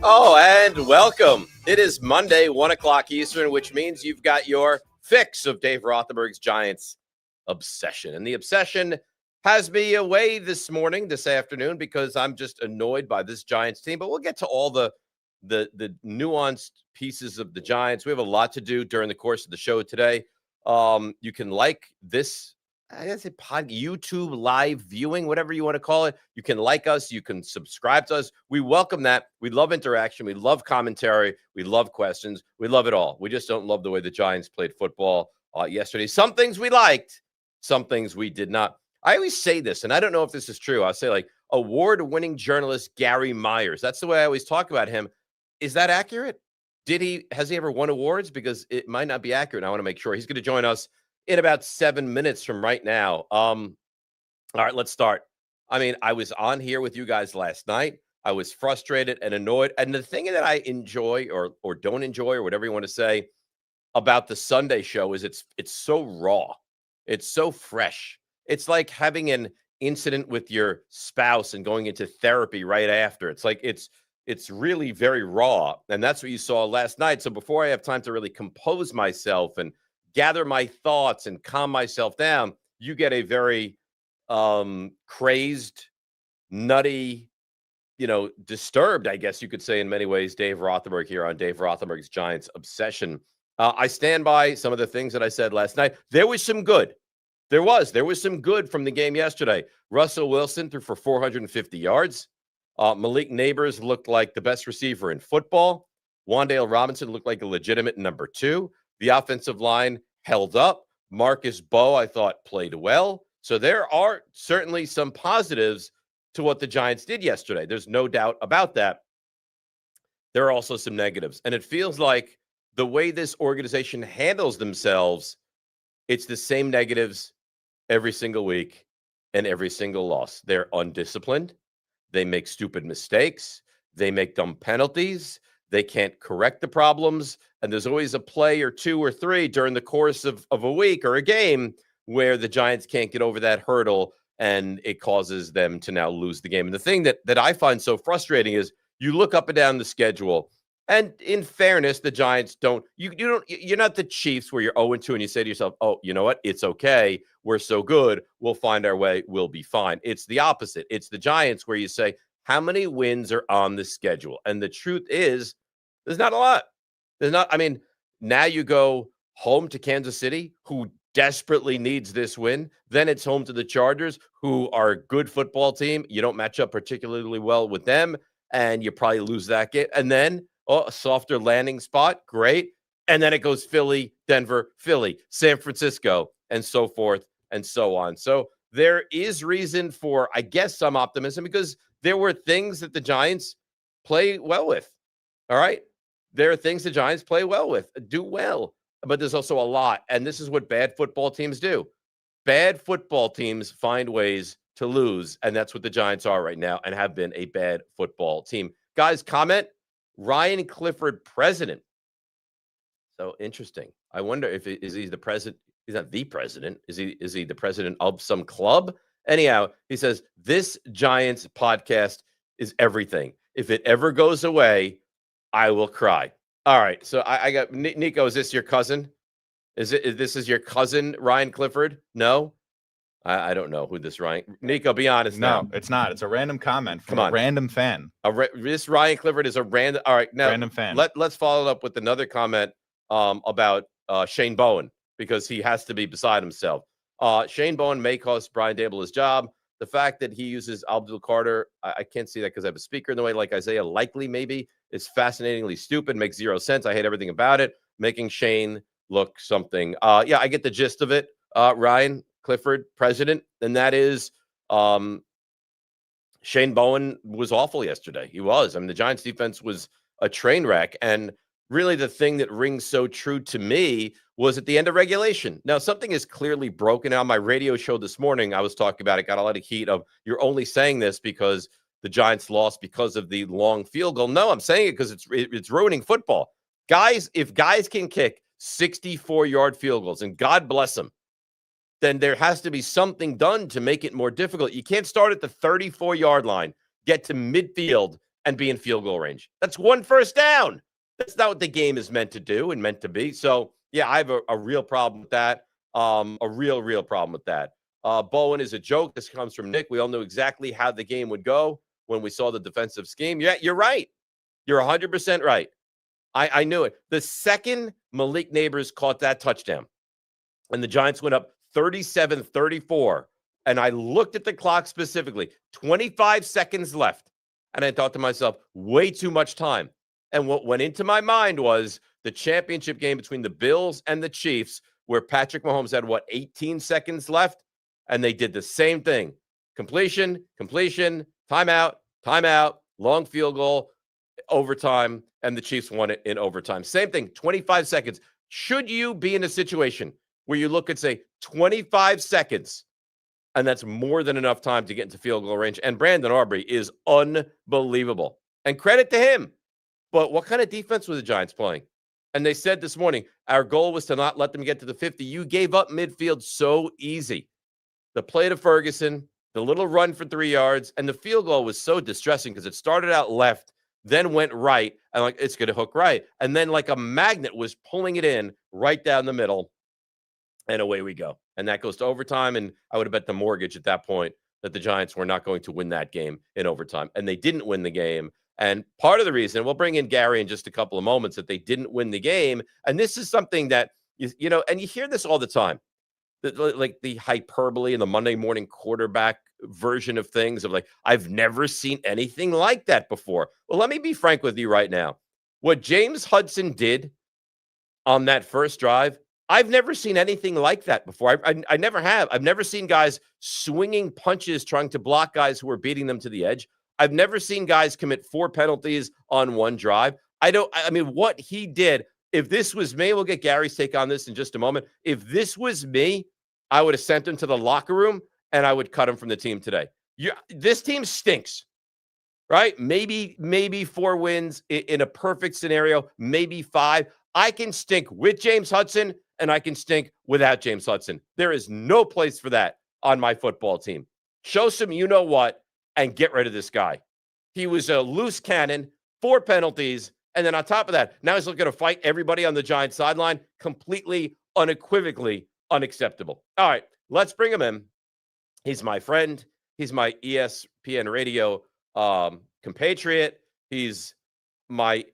Oh, and welcome. It is Monday, 1 o'clock Eastern, which means you've got your fix of Dave Rothenberg's Giants obsession. And the obsession has me away this afternoon, because I'm just annoyed by this Giants team. But we'll get to all the nuanced pieces of the Giants. We have a lot to do during the course of the show today. You can like this, I guess, YouTube live viewing, whatever you want to call it. You can like us. You can subscribe to us. We welcome that. We love interaction. We love commentary. We love questions. We love it all. We just don't love the way the Giants played football yesterday. Some things we liked, some things we did not. I always say this, and I don't know if this is true. I'll say, like, award-winning journalist Gary Myers. That's the way I always talk about him. Is that accurate? Has he ever won awards? Because it might not be accurate. I want to make sure. He's going to join us in about 7 minutes from right now. All right, let's start. I mean, I was on here with you guys last night. I was frustrated and annoyed. And the thing that I enjoy or don't enjoy, or whatever you want to say, about the Sunday show is it's so raw. It's so fresh. It's like having an incident with your spouse and going into therapy right after. It's like it's really very raw. And that's what you saw last night. So before I have time to really compose myself and gather my thoughts and calm myself down, you get a very crazed, nutty, disturbed, I guess you could say in many ways, Dave Rothenberg here on Dave Rothenberg's Giants Obsession. I stand by some of the things that I said last night. There was some good. There was some good from the game yesterday. Russell Wilson threw for 450 yards. Malik Neighbors looked like the best receiver in football. Wan'Dale Robinson looked like a legitimate number 2. The offensive line held up. Marcus Bowe, I thought, played well. So there are certainly some positives to what the Giants did yesterday. There's no doubt about that. There are also some negatives. And it feels like the way this organization handles themselves, it's the same negatives every single week and every single loss. They're undisciplined. They make stupid mistakes. They make dumb penalties. They can't correct the problems. And there's always a play or 2 or 3 during the course of a week or a game where the Giants can't get over that hurdle, and it causes them to now lose the game. And the thing that I find so frustrating is you look up and down the schedule, and in fairness, the Giants you're not the Chiefs where you're 0-2 and you say to yourself, oh, you know what? It's okay. We're so good. We'll find our way. We'll be fine. It's the opposite. It's the Giants where you say, how many wins are on the schedule? And the truth is, there's not a lot. Now you go home to Kansas City, who desperately needs this win. Then it's home to the Chargers, who are a good football team. You don't match up particularly well with them, and you probably lose that game. And then, a softer landing spot, great. And then it goes Philly, Denver, Philly, San Francisco, and so forth and so on. So there is reason for, I guess, some optimism, because there were things that the Giants play well with. All right? There are things the Giants play well with, do well. But there's also a lot. And this is what bad football teams do. Bad football teams find ways to lose. And that's what the Giants are right now, and have been a bad football team. Guys, comment. Ryan Clifford, president. So interesting. I wonder if is he the president? He's not the president. Is he the president of some club? Anyhow, he says, this Giants podcast is everything. If it ever goes away, I will cry. All right. So I got Nico. Is this your cousin? Is this your cousin, Ryan Clifford? No, I don't know who this Ryan. Nico, be honest. No, it's not. It's a random comment from a random fan. This Ryan Clifford is a random. All right. Now, random fan. Let's follow it up with another comment about Shane Bowen, because he has to be beside himself. Shane Bowen may cost Brian Daboll his job. The fact that he uses Abdul Carter, I can't see that because I have a speaker in the way, like Isaiah Likely maybe. It's fascinatingly stupid, makes zero sense. I hate everything about it, making Shane look something. Yeah, I get the gist of it. Ryan Clifford, president, and that is Shane Bowen was awful yesterday. He was. I mean, the Giants defense was a train wreck, and really the thing that rings so true to me was at the end of regulation. Now, something is clearly broken. On my radio show this morning, I was talking about it, got a lot of heat of, you're only saying this because the Giants lost because of the long field goal. No, I'm saying it because it's ruining football. Guys, if guys can kick 64-yard field goals, and God bless them, then there has to be something done to make it more difficult. You can't start at the 34-yard line, get to midfield, and be in field goal range. That's 1 first down. That's not what the game is meant to do and meant to be. So, yeah, I have a real problem with that. A real problem with that. Bowen is a joke. This comes from Nick. We all knew exactly how the game would go when we saw the defensive scheme. Yeah, you're right. You're 100% right. I knew it. The second Malik Neighbors caught that touchdown and the Giants went up 37-34, and I looked at the clock specifically, 25 seconds left, and I thought to myself, way too much time. And what went into my mind was the championship game between the Bills and the Chiefs, where Patrick Mahomes had, 18 seconds left, and they did the same thing. Completion, timeout, long field goal, overtime, and the Chiefs won it in overtime. Same thing, 25 seconds. Should you be in a situation where you look and say 25 seconds, and that's more than enough time to get into field goal range? And Brandon Aubrey is unbelievable. And credit to him. But what kind of defense were the Giants playing? And they said this morning, our goal was to not let them get to the 50. You gave up midfield so easy. The play to Ferguson, the little run for 3 yards, and the field goal was so distressing because it started out left, then went right, and it's going to hook right. And then like a magnet was pulling it in right down the middle, and away we go. And that goes to overtime, and I would have bet the mortgage at that point that the Giants were not going to win that game in overtime. And they didn't win the game. And part of the reason, we'll bring in Gary in just a couple of moments, that they didn't win the game, and this is something that, you know, and you hear this all the time, like the hyperbole and the Monday morning quarterback version of things of like, I've never seen anything like that before. Well, let me be frank with you right now. What James Hudson did on that first drive, I've never seen anything like that before. I never have. I've never seen guys swinging punches trying to block guys who are beating them to the edge. I've never seen guys commit 4 penalties on one drive. I mean, what he did, if this was me, we'll get Gary's take on this in just a moment. If this was me, I would have sent him to the locker room and I would cut him from the team today. This team stinks, right? Maybe 4 wins in a perfect scenario, maybe 5. I can stink with James Hudson and I can stink without James Hudson. There is no place for that on my football team. Show some you-know-what and get rid of this guy. He was a loose cannon, 4 penalties, and then on top of that, now he's looking to fight everybody on the Giants sideline. Completely, unequivocally unacceptable. All right, let's bring him in. He's my friend. He's my ESPN Radio compatriot. He's my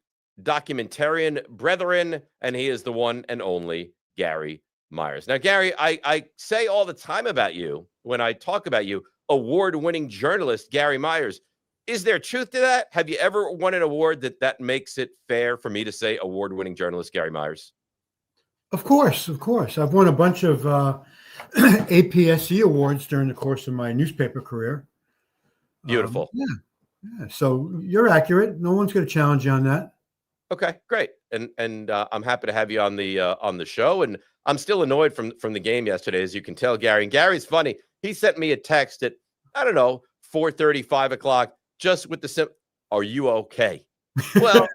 documentarian brethren, and he is the one and only Gary Myers. Now, Gary, I say all the time about you, when I talk about you, award-winning journalist Gary Myers. Is there truth to that? Have you ever won an award that makes it fair for me to say award-winning journalist Gary Myers? Of course. I've won a bunch of APSE awards during the course of my newspaper career. Beautiful. Yeah. So you're accurate. No one's going to challenge you on that. Okay, great. And I'm happy to have you on the show. And I'm still annoyed from the game yesterday, as you can tell, Gary. And Gary's funny. He sent me a text at, 4:30, 5 o'clock, just with the are you okay? Well,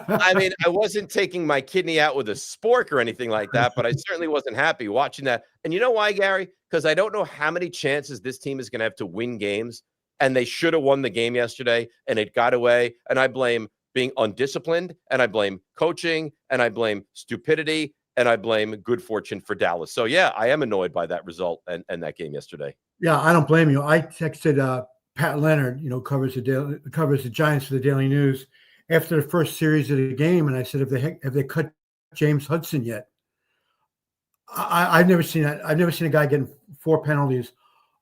I mean, I wasn't taking my kidney out with a spork or anything like that, but I certainly wasn't happy watching that. And you know why, Gary? Because I don't know how many chances this team is going to have to win games, and they should have won the game yesterday, and it got away. And I blame being undisciplined, and I blame coaching, and I blame stupidity, and I blame good fortune for Dallas. So, yeah, I am annoyed by that result and that game yesterday. Yeah, I don't blame you. I texted Pat Leonard, covers the Giants for the Daily News, after the first series of the game, and I said, have they cut James Hudson yet? I've never seen that. I've never seen a guy getting 4 penalties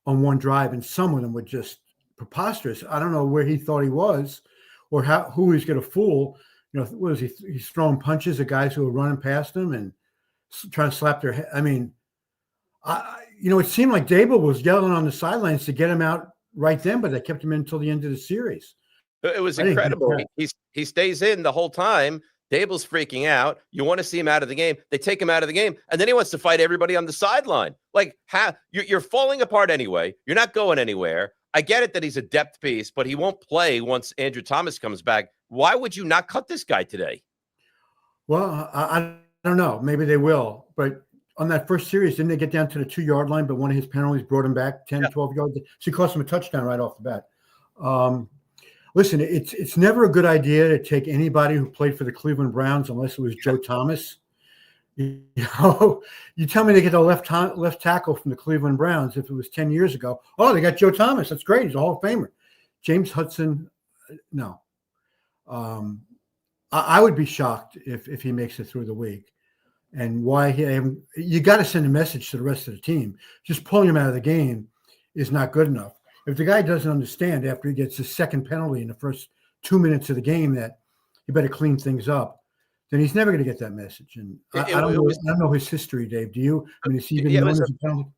on one drive, and some of them were just preposterous. I don't know where he thought he was, or who he's going to fool. What is he? He's throwing punches at guys who are running past him and trying to slap their head. I mean, it seemed like Dable was yelling on the sidelines to get him out right then, but they kept him in until the end of the series. It was incredible. He stays in the whole time. Dable's freaking out. You want to see him out of the game. They take him out of the game, and then he wants to fight everybody on the sideline. Like, you're falling apart anyway. You're not going anywhere. I get it that he's a depth piece, but he won't play once Andrew Thomas comes back. Why would you not cut this guy today? Well, I don't know. Maybe they will. But on that first series, didn't they get down to the 2-yard line? But one of his penalties brought him back 10, 12 yards. So he cost him a touchdown right off the bat. Listen, it's never a good idea to take anybody who played for the Cleveland Browns unless it was Joe Thomas. You know, you tell me they get a left tackle from the Cleveland Browns if it was 10 years ago. Oh, they got Joe Thomas. That's great. He's a Hall of Famer. James Hudson, no. I would be shocked if he makes it through the week. And why you got to send a message to the rest of the team. Just pulling him out of the game is not good enough. If the guy doesn't understand after he gets his second penalty in the first 2 minutes of the game that he better clean things up, then he's never going to get that message. And I don't know his history, Dave. Do you? I mean, is he even known as a penalty?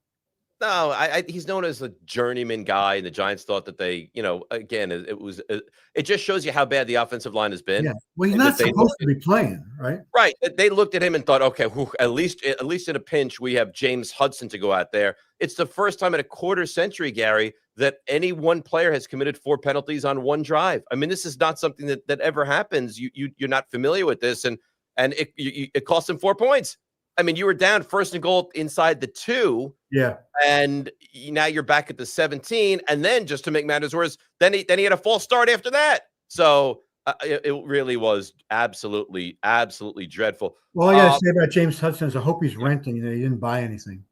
No, he's known as a journeyman guy, and the Giants thought that they, again, it just shows you how bad the offensive line has been. Yeah, well, he's not supposed to be playing, right? Right. They looked at him and thought, okay, at least in a pinch, we have James Hudson to go out there. It's the first time in a quarter century, Gary, that any one player has committed 4 penalties on one drive. I mean, this is not something that ever happens. You're not familiar with this, and it cost him 4 points. I mean, you were down 1st and goal inside the 2. Yeah. And now you're back at the 17. And then just to make matters worse, then he had a false start after that. So it really was absolutely dreadful. Well, I got to say about James Hudson is I hope he's renting and he didn't buy anything.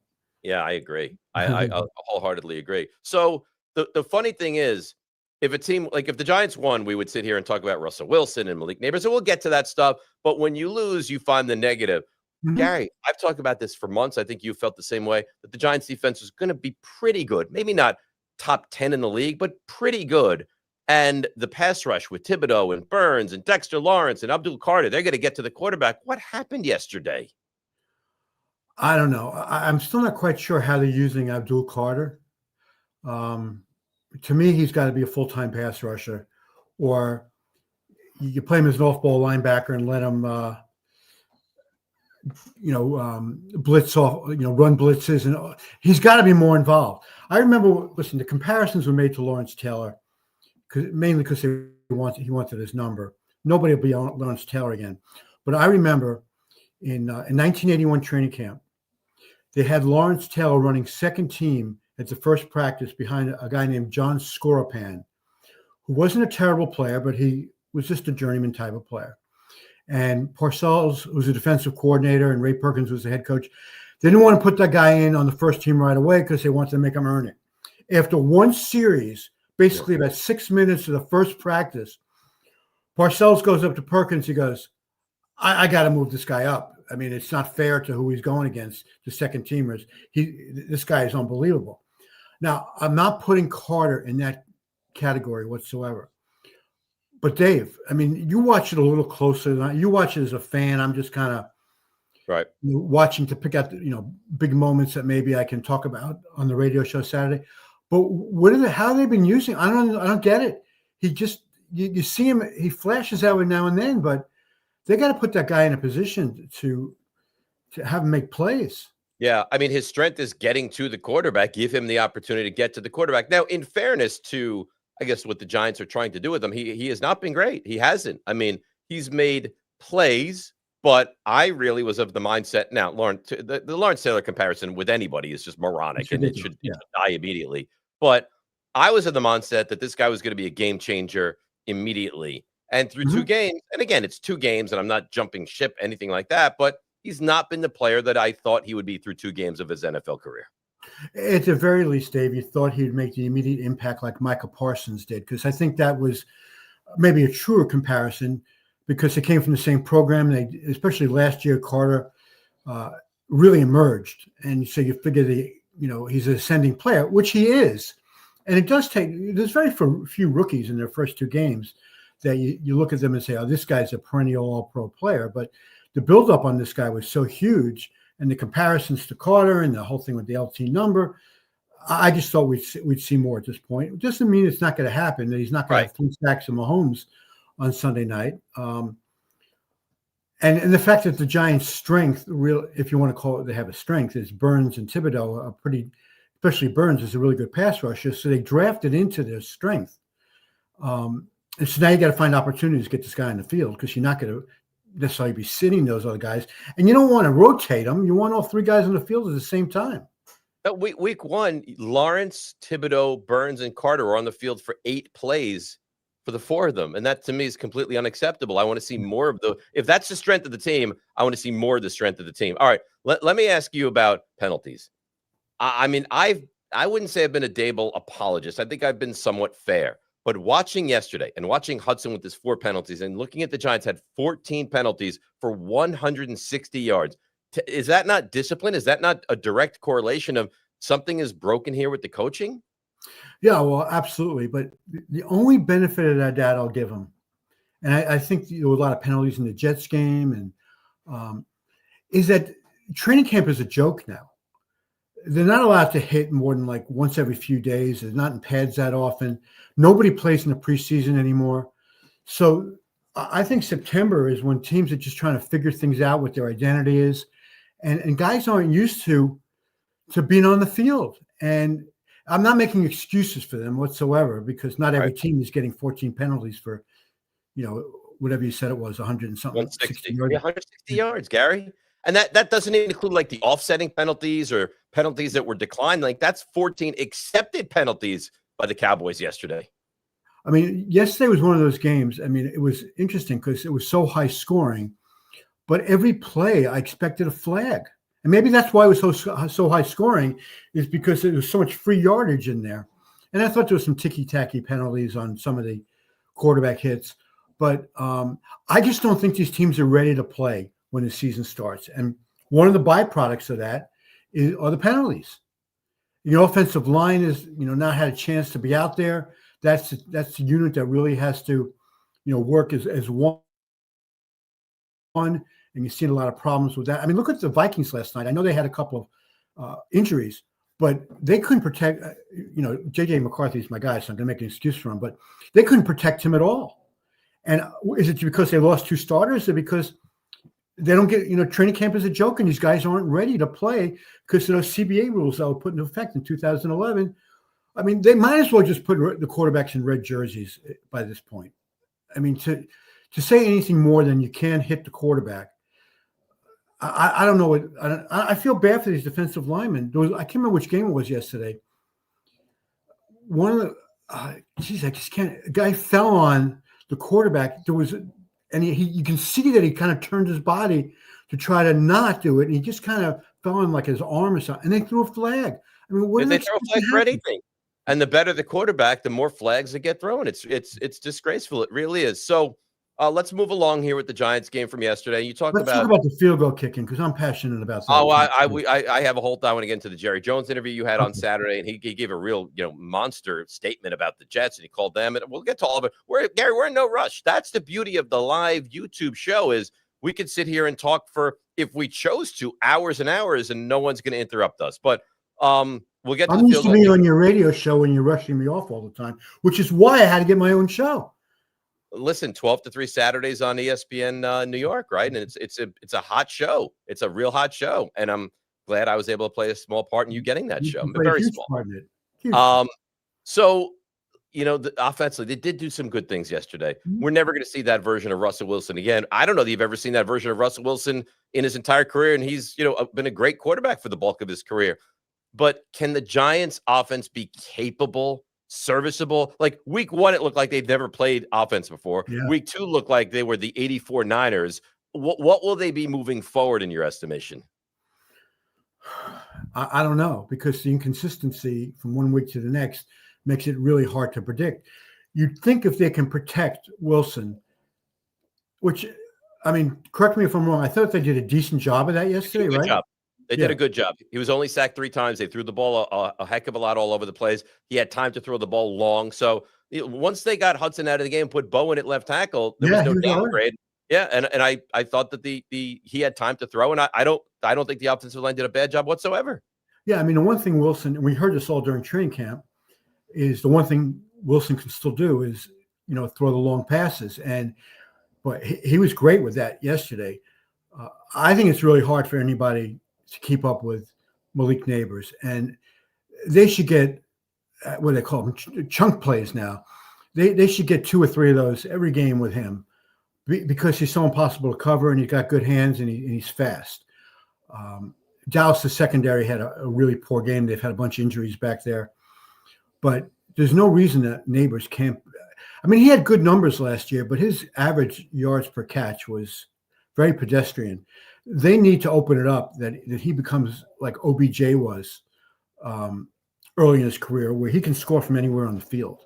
Yeah, I agree. I wholeheartedly agree. So the funny thing is, if the Giants won, we would sit here and talk about Russell Wilson and Malik Neighbors. So we'll get to that stuff. But when you lose, you find the negative. Mm-hmm. Gary, I've talked about this for months. I think you felt the same way, that the Giants defense was going to be pretty good. Maybe not top 10 in the league, but pretty good. And the pass rush with Thibodeau and Burns and Dexter Lawrence and Abdul Carter, they're going to get to the quarterback. What happened yesterday? I don't know. I'm still not quite sure how they're using Abdul Carter. To me, he's got to be a full-time pass rusher, or you play him as an off-ball linebacker and let him blitz off, run blitzes, and he's got to be more involved. I remember, the comparisons were made to Lawrence Taylor, mainly because he wanted his number. Nobody will be on Lawrence Taylor again. But I remember in 1981 training camp, they had Lawrence Taylor running second team at the first practice behind a guy named John Scoropan, who wasn't a terrible player, but he was just a journeyman type of player. And Parcells was a defensive coordinator, and Ray Perkins was the head coach. They didn't want to put that guy in on the first team right away because they wanted to make him earn it. After one series, basically about 6 minutes of the first practice, Parcells goes up to Perkins. He goes, I got to move this guy up. I mean, it's not fair to who he's going against, the second teamers. This guy is unbelievable. Now, I'm not putting Carter in that category whatsoever. But Dave, I mean, you watch it a little closer than you watch it as a fan. I'm just kind of watching to pick out big moments that maybe I can talk about on the radio show Saturday. But how have they been using? I don't get it. He just you see him. He flashes out now and then, but they got to put that guy in a position to have him make plays. Yeah, I mean, his strength is getting to the quarterback. Give him the opportunity to get to the quarterback. Now, in fairness to, I guess, what the Giants are trying to do with him, he has not been great. He hasn't. I mean, he's made plays, but I really was of the mindset. Now, the Lawrence Taylor comparison with anybody is just moronic, and it should die immediately. But I was of the mindset that this guy was going to be a game changer immediately. And through 2 games, and again, it's 2 games, and I'm not jumping ship, anything like that, but he's not been the player that I thought he would be through 2 games of his NFL career. At the very least, Dave, you thought he'd make the immediate impact like Micah Parsons did, because I think that was maybe a truer comparison because they came from the same program. Especially last year, Carter really emerged. And so you figure he's an ascending player, which he is. And it does there's very few rookies in their first 2 games that you look at them and say, oh, this guy's a perennial all-pro player. But the buildup on this guy was so huge, and the comparisons to Carter and the whole thing with the LT number, I just thought we'd see more at this point. It doesn't mean it's not going to happen, that he's not going to have 3 sacks of Mahomes on Sunday night. And the fact that the Giants' strength, if you want to call it, they have a strength, is Burns and Thibodeau are especially Burns is a really good pass rusher, so they drafted into their strength. And so now you got to find opportunities to get this guy in the field because you're not going to necessarily be sitting those other guys. And you don't want to rotate them. You want all 3 guys on the field at the same time. Week 1, Lawrence, Thibodeau, Burns, and Carter were on the field for 8 plays for the 4 of them. And that to me is completely unacceptable. I want to see more of if that's the strength of the team, I want to see more of the strength of the team. All right. Let me ask you about penalties. I mean, I wouldn't say I've been a Dable apologist. I think I've been somewhat fair. But watching yesterday and watching Hudson with his 4 penalties and looking at the Giants had 14 penalties for 160 yards. Is that not discipline? Is that not a direct correlation of something is broken here with the coaching? Yeah, well, absolutely. But the only benefit of that I'll give them, and I think there were a lot of penalties in the Jets game, and is that training camp is a joke now. They're not allowed to hit more than like once every few days. They're not in pads that often. Nobody plays in the preseason anymore. So I think September is when teams are just trying to figure things out, what their identity is. And guys aren't used to being on the field. And I'm not making excuses for them whatsoever, because not every team is getting 14 penalties for, whatever you said it was, 100 and something. 160 yards. Yeah, 160 yards, Gary. And that doesn't include like the offsetting penalties or penalties that were declined. Like that's 14 accepted penalties by the Cowboys yesterday. I mean, yesterday was one of those games. I mean, it was interesting because it was so high scoring, but every play I expected a flag. And maybe that's why it was so high scoring, is because there was so much free yardage in there. And I thought there was some ticky-tacky penalties on some of the quarterback hits. But I just don't think these teams are ready to play when the season starts. And one of the byproducts of that are the penalties. The offensive line is, not had a chance to be out there. That's the unit that really has to, work as one. And you've seen a lot of problems with that. I mean, look at the Vikings last night. I know they had a couple of injuries, but they couldn't protect, J.J. McCarthy is my guy, so I'm going to make an excuse for him, but they couldn't protect him at all. And is it because they lost 2 starters, or because they don't get, training camp is a joke and these guys aren't ready to play because of those CBA rules that were put into effect in 2011? I mean, they might as well just put the quarterbacks in red jerseys by this point. I mean, to say anything more than you can't hit the quarterback, I don't know. I feel bad for these defensive linemen. I can't remember which game it was yesterday. One of the, I just can't. A guy fell on the quarterback. And you can see that he kind of turned his body to try to not do it. And he just kind of fell on like his arm or something. And they threw a flag. I mean, what they throw a flag for anything? And the better the quarterback, the more flags that get thrown. It's disgraceful. It really is. So let's move along here with the Giants game from yesterday. You talked Let's talk about the field goal kicking, because I'm passionate about that. Oh, I have a whole thought. I want to get into the Jerry Jones interview you had on Saturday, and he gave a real monster statement about the Jets, and he called them. And we'll get to all of it. We're in no rush. That's the beauty of the live YouTube show, is we could sit here and talk for, if we chose to, hours and hours, and no one's going to interrupt us. But we'll get to I'm used to being on your radio show and you're rushing me off all the time, which is why I had to get my own show. Listen, 12 to 3 Saturdays on ESPN New York, right? And it's a hot show. It's a real hot show, and I'm glad I was able to play a small part in you getting that show. Very small. So, offensively, they did do some good things yesterday. Mm-hmm. We're never going to see that version of Russell Wilson again. I don't know that you've ever seen that version of Russell Wilson in his entire career, and he's been a great quarterback for the bulk of his career. But can the Giants' offense be capable, serviceable? Like week 1, it looked like they'd never played offense before. Yeah. Week 2 looked like they were the 84 Niners. What will they be moving forward in your estimation? I don't know, because the inconsistency from one week to the next makes it really hard to predict. You'd think if they can protect Wilson, which, I mean, correct me if I'm wrong, I thought they did a decent job of that yesterday, right? Job. They did a good job. He was only sacked 3 times. They threw the ball a heck of a lot all over the place. He had time to throw the ball long. So once they got Hudson out of the game, put Bowen at left tackle, there was no downgrade. Yeah, and I thought that he had time to throw, and I don't think the offensive line did a bad job whatsoever. Yeah, I mean, the one thing Wilson, and we heard this all during training camp, is the one thing Wilson can still do is throw the long passes, but he was great with that yesterday. I think it's really hard for anybody to keep up with Malik Neighbors, and they should get what they call them, chunk plays now. They should get 2 or 3 of those every game with him, because he's so impossible to cover, and he's got good hands, and he's fast. Dallas' secondary had a really poor game. They've had a bunch of injuries back there, but there's no reason that Neighbors can't. I mean, he had good numbers last year, but his average yards per catch was very pedestrian. They need to open it up that he becomes like OBJ was early in his career, where he can score from anywhere on the field.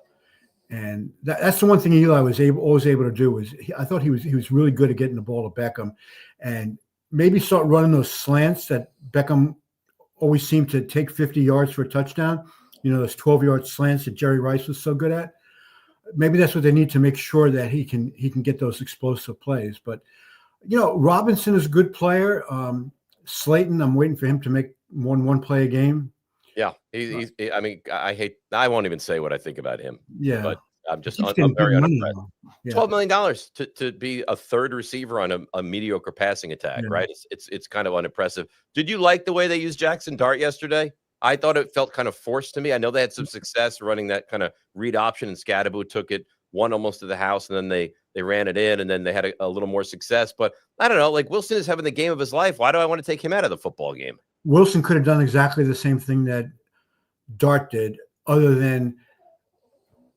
And that's the one thing Eli was always able to do. I thought he was really good at getting the ball to Beckham, and maybe start running those slants that Beckham always seemed to take 50 yards for a touchdown. Those 12-yard slants that Jerry Rice was so good at. Maybe that's what they need to make sure that he can get those explosive plays. But Robinson is a good player. Slayton, I'm waiting for him to make one play a game. Yeah, I won't even say what I think about him. Yeah, but I'm very unimpressed. Yeah. $12 million to be a third receiver on a mediocre passing attack, right? It's kind of unimpressive. Did you like the way they used Jackson Dart yesterday? I thought it felt kind of forced to me. I know they had some success running that kind of read option, and Scadaboo took it one almost to the house, and then they ran it in, and then they had a little more success. But I don't know, like Wilson is having the game of his life. Why do I want to take him out of the football game? Wilson could have done exactly the same thing that Dart did, other than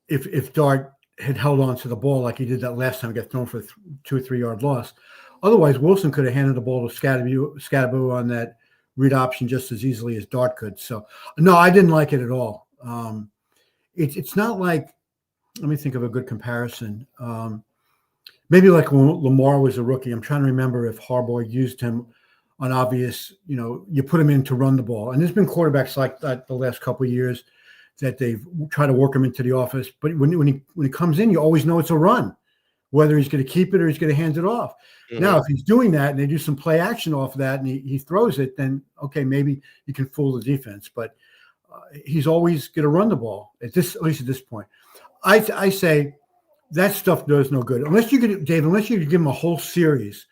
if Dart had held on to the ball like he did that last time, got thrown for 2 or 3 yard loss. Otherwise, Wilson could have handed the ball to Scadaboo on that read option just as easily as Dart could. So, no, I didn't like it at all. It's not like, let me think of a good comparison. Maybe like when Lamar was a rookie. I'm trying to remember if Harbaugh used him on obvious, you put him in to run the ball. And there's been quarterbacks like that the last couple of years that they've tried to work him into the office. But when he comes in, you always know it's a run, whether he's going to keep it or he's going to hand it off. Mm-hmm. Now, if he's doing that and they do some play action off of that and he throws it, then, okay, maybe you can fool the defense. But he's always going to run the ball, at least at this point. I say that stuff does no good. Unless you could give him a whole series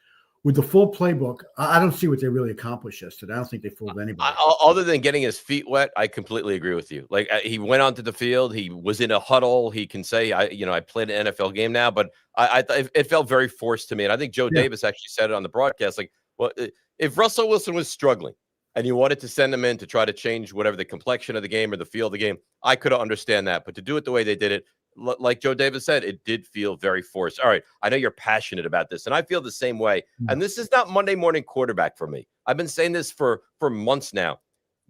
with the full playbook, I don't see what they really accomplished yesterday. I don't think they fooled anybody. Other than getting his feet wet, I completely agree with you. Like, he went onto the field, he was in a huddle. He can say, I played an NFL game now, but it felt very forced to me. And I think Joe Davis actually said it on the broadcast. Like, well, if Russell Wilson was struggling and you wanted to send him in to try to change whatever the complexion of the game or the feel of the game, I could understand that. But to do it the way they did it, like Joe Davis said, it did feel very forced. All right, I know you're passionate about this, and I feel the same way. And this is not Monday morning quarterback for me. I've been saying this for months now.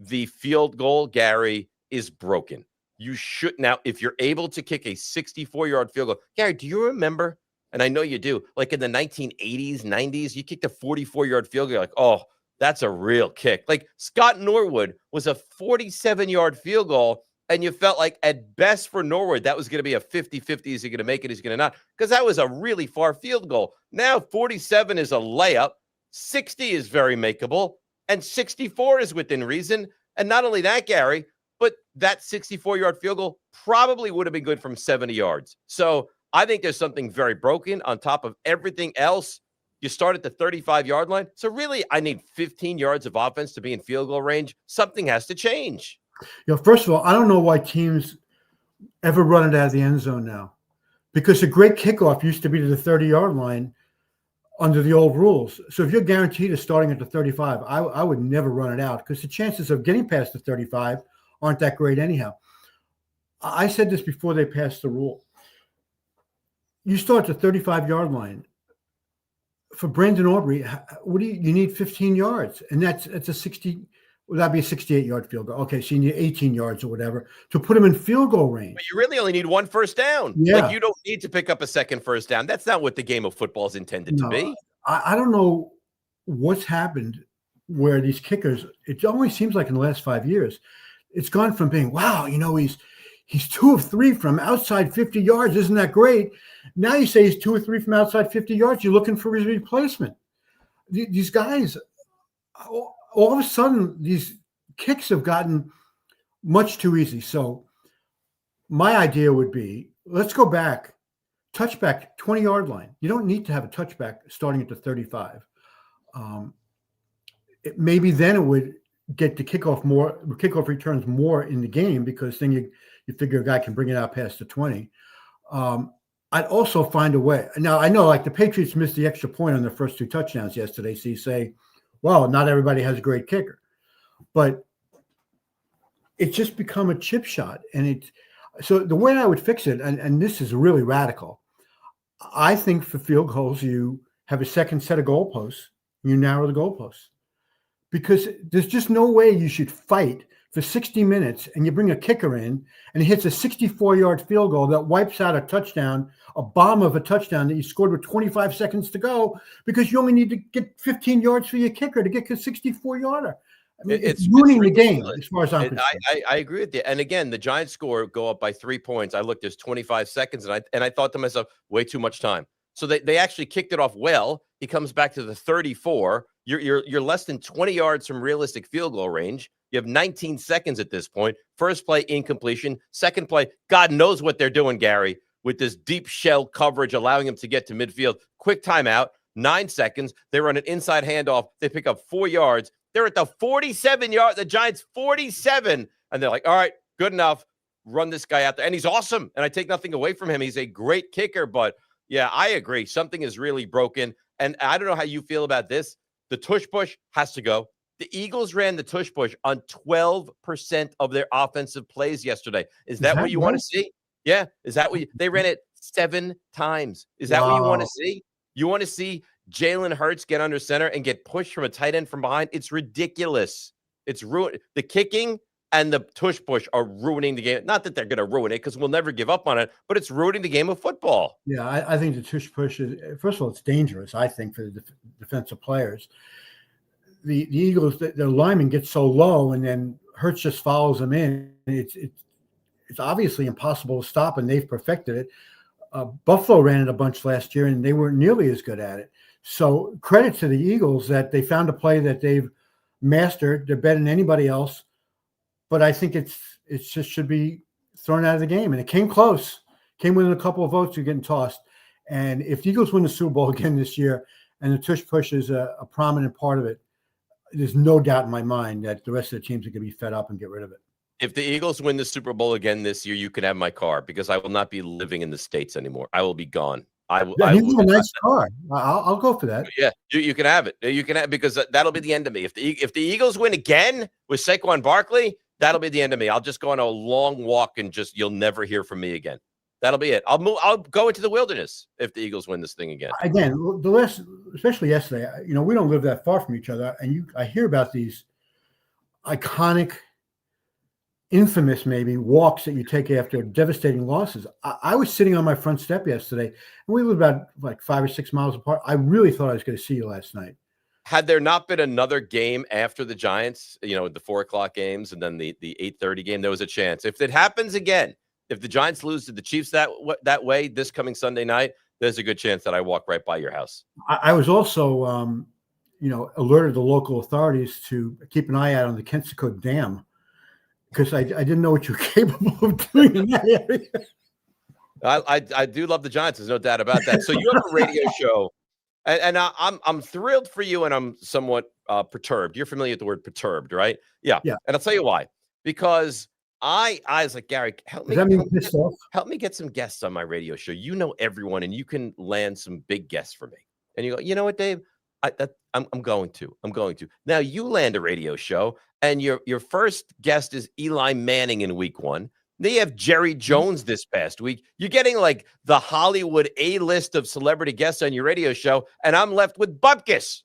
The field goal, Gary, is broken. You should now, if you're able to kick a 64-yard field goal. Gary, do you remember? And I know you do. Like in the 1980s, 90s, you kicked a 44-yard field goal. You're like, oh, that's a real kick. Like Scott Norwood was a 47-yard field goal. And you felt like at best for Norwood, that was going to be a 50-50. Is he going to make it? Is he going to not? Because that was a really far field goal. Now 47 is a layup. 60 is very makeable. And 64 is within reason. And not only that, Gary, but that 64-yard field goal probably would have been good from 70 yards. So I think there's something very broken on top of everything else. You start at the 35-yard line. So really, I need 15 yards of offense to be in field goal range. Something has to change. First of all, I don't know why teams ever run it out of the end zone now, because a great kickoff used to be to the 30-yard line under the old rules. So if you're guaranteed of starting at the 35, I would never run it out, because the chances of getting past the 35 aren't that great anyhow. I said this before they passed the rule. You start at the 35-yard line. For Brandon Aubrey, you need 15 yards, and that's a 60. Well, that'd be a 68-yard field goal. Okay, so you need 18 yards or whatever to put him in field goal range. But you really only need one first down. Yeah. Like, you don't need to pick up a second first down. That's not what the game of football is intended to be. I don't know what's happened where these kickers, it only seems like in the last 5 years, it's gone from being, wow, he's 2 of 3 from outside 50 yards. Isn't that great? Now you say he's 2 or 3 from outside 50 yards. You're looking for his replacement. These guys, all of a sudden, these kicks have gotten much too easy. So my idea would be, let's go back, touchback, 20-yard line. You don't need to have a touchback starting at the 35. Maybe then it would get the kickoff returns more in the game, because then you figure a guy can bring it out past the 20. I'd also find a way. Now, I know, like, the Patriots missed the extra point on their first 2 touchdowns yesterday. So you say, well, not everybody has a great kicker, but it's just become a chip shot. And So the way I would fix it, and this is really radical, I think for field goals, you have a second set of goalposts, you narrow the goalposts. Because there's just no way you should fight for 60 minutes and you bring a kicker in and he hits a 64-yard field goal that wipes out a touchdown, a bomb of a touchdown that you scored with 25 seconds to go because you only need to get 15 yards for your kicker to get a 64-yarder. I mean, it's ruining the game as far as I'm concerned. I agree with you. And again, the Giants go up by 3 points. I looked, there's 25 seconds, and I thought to myself, way too much time. So they actually kicked it off well. He comes back to the 34. You're less than 20 yards from realistic field goal range. You have 19 seconds at this point. First play, incompletion. Second play, God knows what they're doing, Gary, with this deep shell coverage, allowing him to get to midfield. Quick timeout, 9 seconds. They run an inside handoff. They pick up 4 yards. They're at the 47-yard, the Giants 47. And they're like, all right, good enough. Run this guy out there. And he's awesome. And I take nothing away from him. He's a great kicker. But yeah, I agree. Something is really broken. And I don't know how you feel about this. The tush push has to go. The Eagles ran the tush push on 12% of their offensive plays yesterday. Is that what you want to see? Yeah. Is that what they ran it 7 times? Is that what you want to see? You want to see Jalen Hurts get under center and get pushed from a tight end from behind? It's ridiculous. It's ruined. The kicking and the tush push are ruining the game. Not that they're going to ruin it because we'll never give up on it, but it's ruining the game of football. Yeah, I think the tush push is, first of all, it's dangerous, I think, for the defensive players. The Eagles, their lineman gets so low, and then Hurts just follows them in. It's obviously impossible to stop, and they've perfected it. Buffalo ran it a bunch last year, and they weren't nearly as good at it. So credit to the Eagles that they found a play that they've mastered. They're better than anybody else. But I think it's just should be thrown out of the game. And it came close. Came within a couple of votes of getting tossed. And if the Eagles win the Super Bowl again this year, and the tush push is a prominent part of it, there's no doubt in my mind that the rest of the teams are going to be fed up and get rid of it. If the Eagles win the Super Bowl again this year, you can have my car because I will not be living in the States anymore. I will be gone. I will. Yeah, you have a nice car. I'll go for that. Yeah, you can have it. You can have because that'll be the end of me. If the Eagles win again with Saquon Barkley, that'll be the end of me. I'll just go on a long walk and just you'll never hear from me again. That'll be it. I'll go into the wilderness if the Eagles win this thing again. Again, especially yesterday, we don't live that far from each other, and I hear about these iconic, infamous maybe walks that you take after devastating losses. I was sitting on my front step yesterday, and we live about like 5 or 6 miles apart. I really thought I was going to see you last night. Had there not been another game after the Giants, the 4:00 games and then the 8:30 game, there was a chance. If it happens again, if the Giants lose to the Chiefs that way this coming Sunday night, there's a good chance that I walk right by your house. I was also, alerted the local authorities to keep an eye out on the Kensico Dam because I didn't know what you were capable of doing in that area. I do love the Giants. There's no doubt about that. So you have a radio show, and I'm thrilled for you, and I'm somewhat perturbed. You're familiar with the word perturbed, right? Yeah. And I'll tell you why. Because I was like, Gary, help me get some guests on my radio show. You know everyone, and you can land some big guests for me. And you go, you know what, Dave? I'm going to. Now you land a radio show, and your first guest is Eli Manning in week 1. They have Jerry Jones this past week. You're getting like the Hollywood A-list of celebrity guests on your radio show, and I'm left with Bupkis.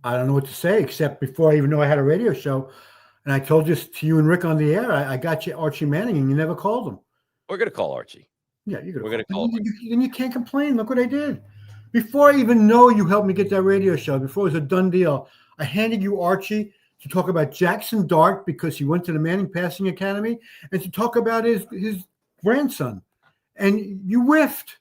I don't know what to say, except before I even know I had a radio show, and I told this to you and Rick on the air, I got you Archie Manning, and you never called him. We're going to call Archie. Yeah, we're going to call him. Then you can't complain. Look what I did. Before I even know you helped me get that radio show, before it was a done deal, I handed you Archie to talk about Jackson Dart because he went to the Manning Passing Academy, and to talk about his grandson. And you whiffed.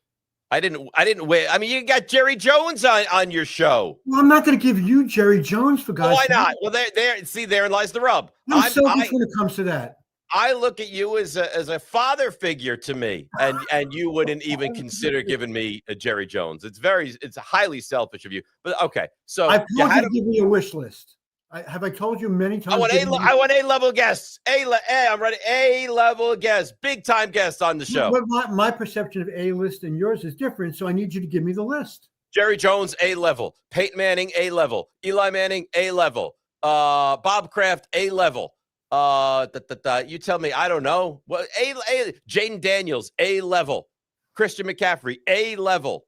I didn't whiff. I mean, you got Jerry Jones on your show. Well, I'm not going to give you Jerry Jones for God's sake. Why not? Well, therein lies the rub. I'm selfish when it comes to that. I look at you as a father figure to me, and you wouldn't even consider giving me a Jerry Jones. It's highly selfish of you. But okay, so I told you to give me a wish list. Have I told you many times? I want A-level guests. I'm ready. A-level guests, big time guests on the show. But my perception of A-list and yours is different, so I need you to give me the list. Jerry Jones, A-level. Peyton Manning, A-level. Eli Manning, A-level. Bob Kraft, A-level. You tell me. I don't know. Well, Jaden Daniels, A level. Christian McCaffrey, A level.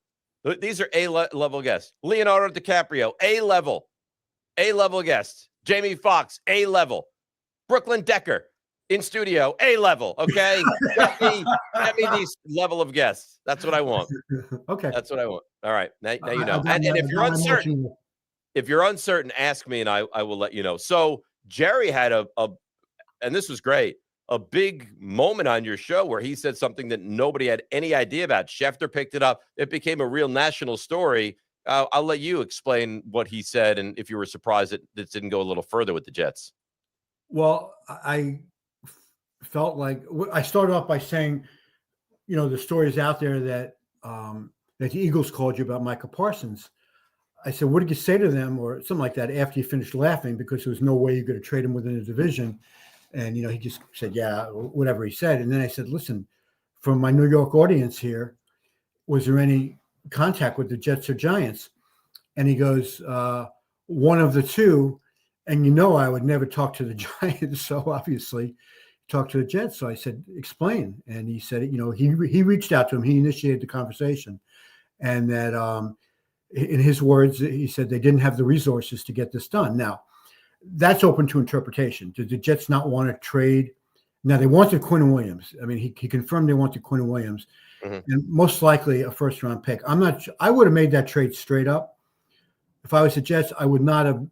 These are A level guests. Leonardo DiCaprio, A level. A level guests. Jamie Foxx, A level. Brooklyn Decker in studio, A level. Okay, get me these level of guests. That's what I want. Okay, that's what I want. All right, now you know. And if you're uncertain, ask me, and I will let you know. So Jerry had and this was great, a big moment on your show where he said something that nobody had any idea about. Schefter picked it up. It became a real national story. I'll let you explain what he said, and if you were surprised that this didn't go a little further with the Jets. Well, I felt like I started off by saying, the story is out there that the Eagles called you about Micah Parsons. I said, what did you say to them, or something like that, after you finished laughing, because there was no way you're going to trade him within the division. And, he just said, yeah, whatever he said. And then I said, listen, from my New York audience here, was there any contact with the Jets or Giants? And he goes, one of the two. And, I would never talk to the Giants. So obviously talk to the Jets. So I said, explain. And he said, he reached out to him. He initiated the conversation. And that in his words, he said they didn't have the resources to get this done. Now, that's open to interpretation. Did the Jets not want to trade? Now, they wanted Quinn Williams. I mean, he confirmed they wanted Quinn Williams, and most likely a first-round pick. I would have made that trade straight up. If I was the Jets, I would not have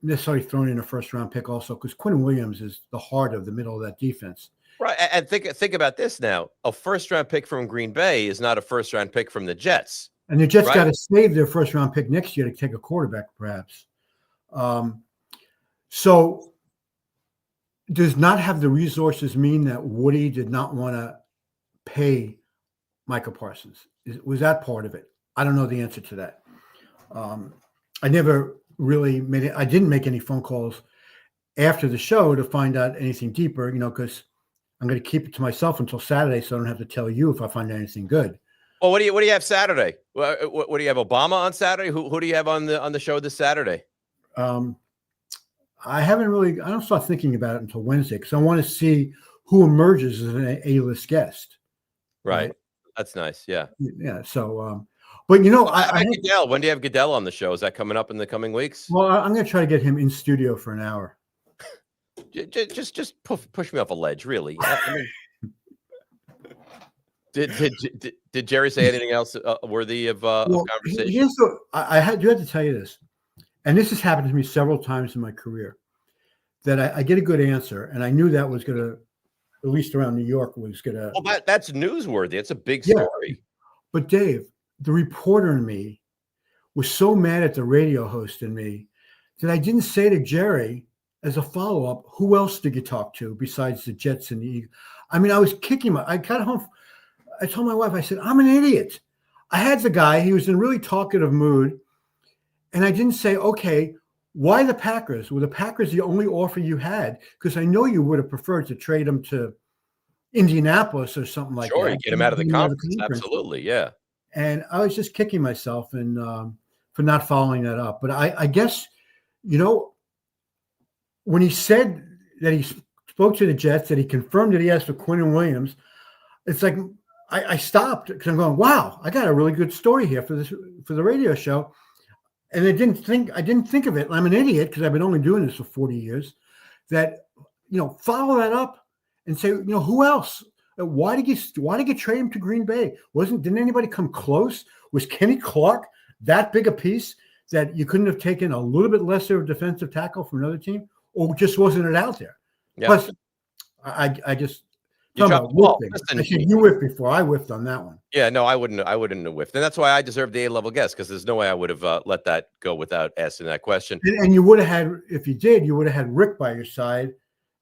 necessarily thrown in a first-round pick also, because Quinn Williams is the heart of the middle of that defense. Right, and think about this now. A first-round pick from Green Bay is not a first-round pick from the Jets. And the Jets got to save their first-round pick next year to take a quarterback, perhaps. So does not have the resources mean that Woody did not want to pay Micah Parsons? Was that part of it? I don't know the answer to that. I never really made it. I didn't make any phone calls after the show to find out anything deeper, because I'm going to keep it to myself until Saturday, so I don't have to tell you if I find anything good. Well, what do you have Saturday? What do you have, Obama on Saturday? Who do you have on the show this Saturday? I don't start thinking about it until Wednesday, because I want to see who emerges as an A-list guest. Right. That's nice. Yeah. Yeah. So, but Goodell. When do you have Goodell on the show? Is that coming up in the coming weeks? Well, I'm going to try to get him in studio for an hour. Just push me off a ledge, really. Did Jerry say anything else worthy of conversation? I do have to tell you this, and this has happened to me several times in my career, that I get a good answer, and I knew that was going to, at least around New York, was going to. Well, that's newsworthy. It's a big story. But Dave, the reporter in me was so mad at the radio host in me that I didn't say to Jerry as a follow-up, who else did you talk to besides the Jets and the Eagles? I mean, I was kicking I got home. I told my wife, I said, I'm an idiot. I had the guy. He was in a really talkative mood. And I didn't say, okay, why the Packers? Were the Packers the only offer you had? Because I know you would have preferred to trade him to Indianapolis or something like that. Sure, you get him out of the conference. Absolutely, yeah. And I was just kicking myself and for not following that up. But I guess, when he said that he spoke to the Jets, that he confirmed that he asked for Quinn Williams, it's like I stopped because I'm going, wow, I got a really good story here for the radio show. And I didn't think of it. I'm an idiot because I've been only doing this for 40 years. That, follow that up and say, who else? Why did you trade him to Green Bay? Didn't anybody come close? Was Kenny Clark that big a piece that you couldn't have taken a little bit lesser of defensive tackle from another team, or just wasn't it out there? Yeah. Plus, I just. You whiffed before. I whiffed on that one. Yeah, no, I wouldn't have whiffed. And that's why I deserve the A-level guess, because there's no way I would have let that go without asking that question. And you would have had, if you did, you would have had Rick by your side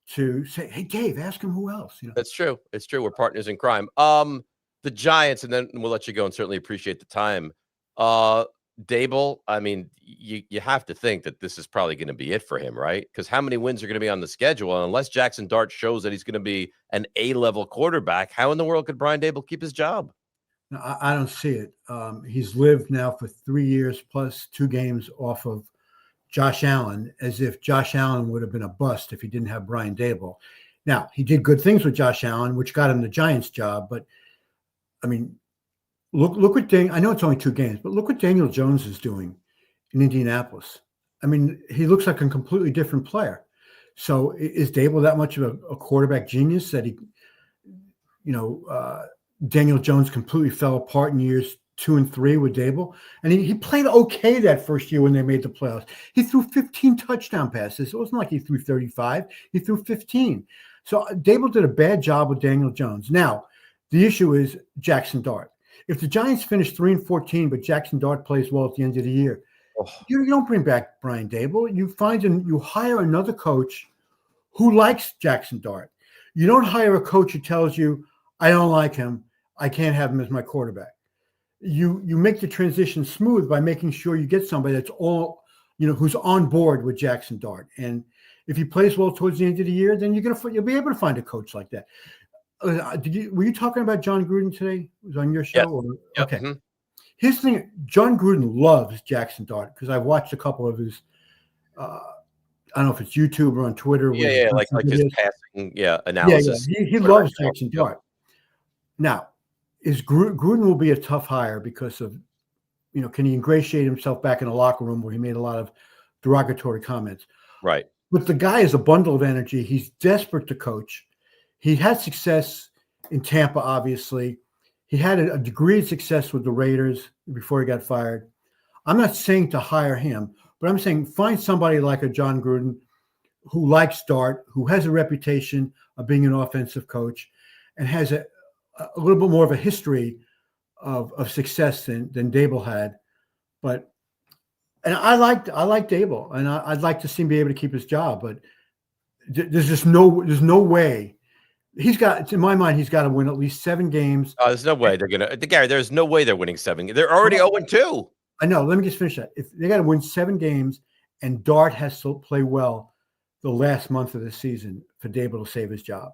to say, hey, Dave, ask him who else. That's true. It's true. We're partners in crime. The Giants, and then we'll let you go and certainly appreciate the time. Dable, I mean, you have to think that this is probably going to be it for him, right? Because how many wins are going to be on the schedule? And unless Jackson Dart shows that he's going to be an A-level quarterback, how in the world could Brian Dable keep his job? No, I don't see it. He's lived now for 3 years plus 2 games off of Josh Allen as if Josh Allen would have been a bust if he didn't have Brian Daboll. Now, he did good things with Josh Allen, which got him the Giants job. But, I mean, look what I know it's only 2 games, but look what Daniel Jones is doing in Indianapolis. I mean, he looks like a completely different player. So is Daboll that much of a quarterback genius that he, Daniel Jones completely fell apart in years 2 and 3 with Daboll? And he played okay that first year when they made the playoffs. He threw 15 touchdown passes. It wasn't like he threw 35. He threw 15. So Daboll did a bad job with Daniel Jones. Now, the issue is Jackson Dart. If the Giants finish 3-14, but Jackson Dart plays well at the end of the year, you don't bring back Brian Daboll. You hire another coach who likes Jackson Dart. You don't hire a coach who tells you, I don't like him, I can't have him as my quarterback. You make the transition smooth by making sure you get somebody that's who's on board with Jackson Dart. And if he plays well towards the end of the year, then you'll be able to find a coach like that. Were you talking about John Gruden today? It was on your show? Yep. Okay. Mm-hmm. His thing, John Gruden loves Jackson Dart because I've watched a couple of his, I don't know if it's YouTube or on Twitter. Yeah, like his passing, analysis. Yeah. He loves Jackson Dart. Now, Gruden will be a tough hire because of, can he ingratiate himself back in the locker room where he made a lot of derogatory comments? Right. But the guy is a bundle of energy. He's desperate to coach. He had success in Tampa, obviously. He had a degree of success with the Raiders before he got fired. I'm not saying to hire him, but I'm saying find somebody like a John Gruden who likes Dart, who has a reputation of being an offensive coach, and has a little bit more of a history of success than Daboll had. And I like Daboll, and I'd like to see him be able to keep his job, but there's no way. In my mind, he's got to win at least 7 games. There's no way Gary, there's no way they're winning 7. They're already 0-2. I know. Let me just finish that. If they got to win 7 games and Dart has to play well the last month of the season for Daboll to save his job,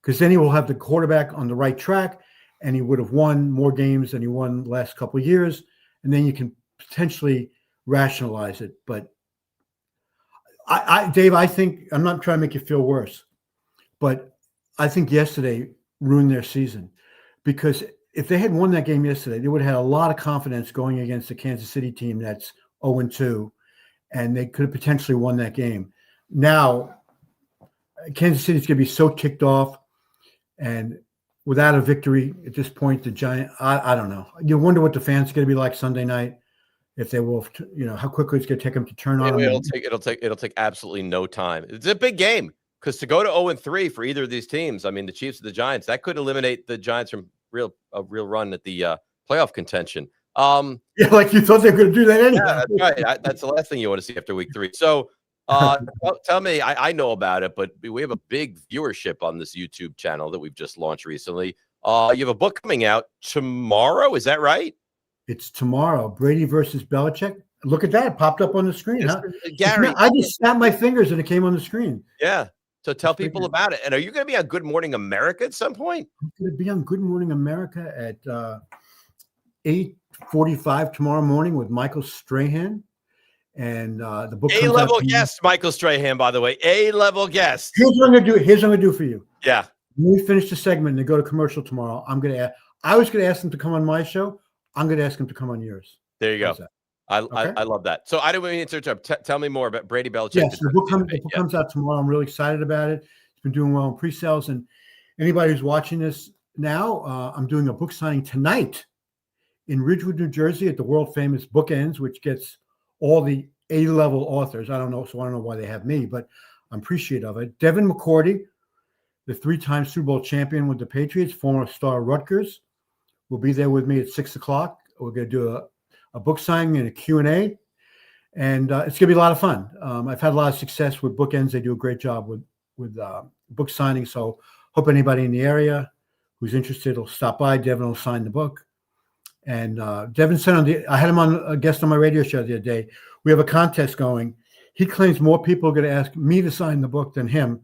because then he will have the quarterback on the right track and he would have won more games than he won the last couple of years. And then you can potentially rationalize it. But Dave, I think, I'm not trying to make you feel worse, but I think yesterday ruined their season, because if they had won that game yesterday, they would have had a lot of confidence going against the Kansas City team that's 0-2, and they could have potentially won that game. Now, Kansas City's going to be so ticked off, and without a victory at this point, the Giants, I don't know. You wonder what the fans are going to be like Sunday night, if they will, how quickly it's going to take them to turn on them. It'll take absolutely no time. It's a big game. Because to go to 0-3 for either of these teams, I mean, the Chiefs or the Giants, that could eliminate the Giants from a real run at the playoff contention. Yeah, like you thought they were going to do that anyway. Yeah, that's right. That's the last thing you want to see after week 3. So tell me, I know about it, but we have a big viewership on this YouTube channel that we've just launched recently. You have a book coming out tomorrow. Is that right? It's tomorrow. Brady versus Belichick. Look at that. It popped up on the screen. Huh? Gary, I just snapped my fingers and it came on the screen. Yeah. So tell people about it. And are you going to be on Good Morning America at some point? I'm going to be on Good Morning America at 8:45 tomorrow morning with Michael Strahan. And the book comes A-level out guest, Michael Strahan, by the way. A-level guest. Here's what I'm going to do for you. Yeah. When we finish the segment and go to commercial tomorrow, I was going to ask him to come on my show. I'm going to ask him to come on yours. There you go. I love that. So I don't mean to interrupt. Tell me more about Brady Belichick. Yes, the book comes out tomorrow. I'm really excited about it. It's been doing well in pre-sales. And anybody who's watching this now, I'm doing a book signing tonight in Ridgewood, New Jersey at the world-famous Bookends, which gets all the A-level authors. I don't know why they have me, but I'm appreciative of it. Devin McCourty, the 3-time Super Bowl champion with the Patriots, former star Rutgers, will be there with me at 6 o'clock. We're going to do a book signing and a Q&A, and it's going to be a lot of fun. I've had a lot of success with Bookends. They do a great job with book signing, so hope anybody in the area who's interested will stop by. Devin will sign the book. And Devin said I had him on a guest on my radio show the other day. We have a contest going. He claims more people are going to ask me to sign the book than him.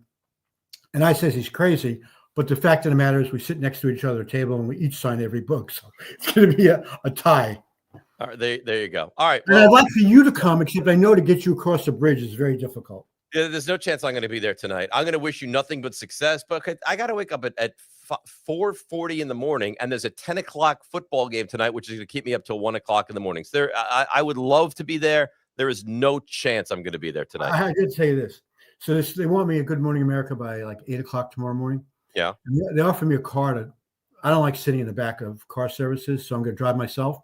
And I says he's crazy. But the fact of the matter is we sit next to each other at a table and we each sign every book. So it's going to be a tie. All right, there you go. All right. And I'd like for you to come, except I know to get you across the bridge is very difficult. Yeah, there's no chance I'm going to be there tonight. I'm going to wish you nothing but success, but I got to wake up at 4:40 in the morning, and there's a 10 o'clock football game tonight, which is going to keep me up till 1 o'clock in the morning. So I would love to be there. There is no chance I'm going to be there tonight. I did say this. So they want me at Good Morning America by like 8 o'clock tomorrow morning. Yeah. And they offer me a car I don't like sitting in the back of car services, so I'm going to drive myself.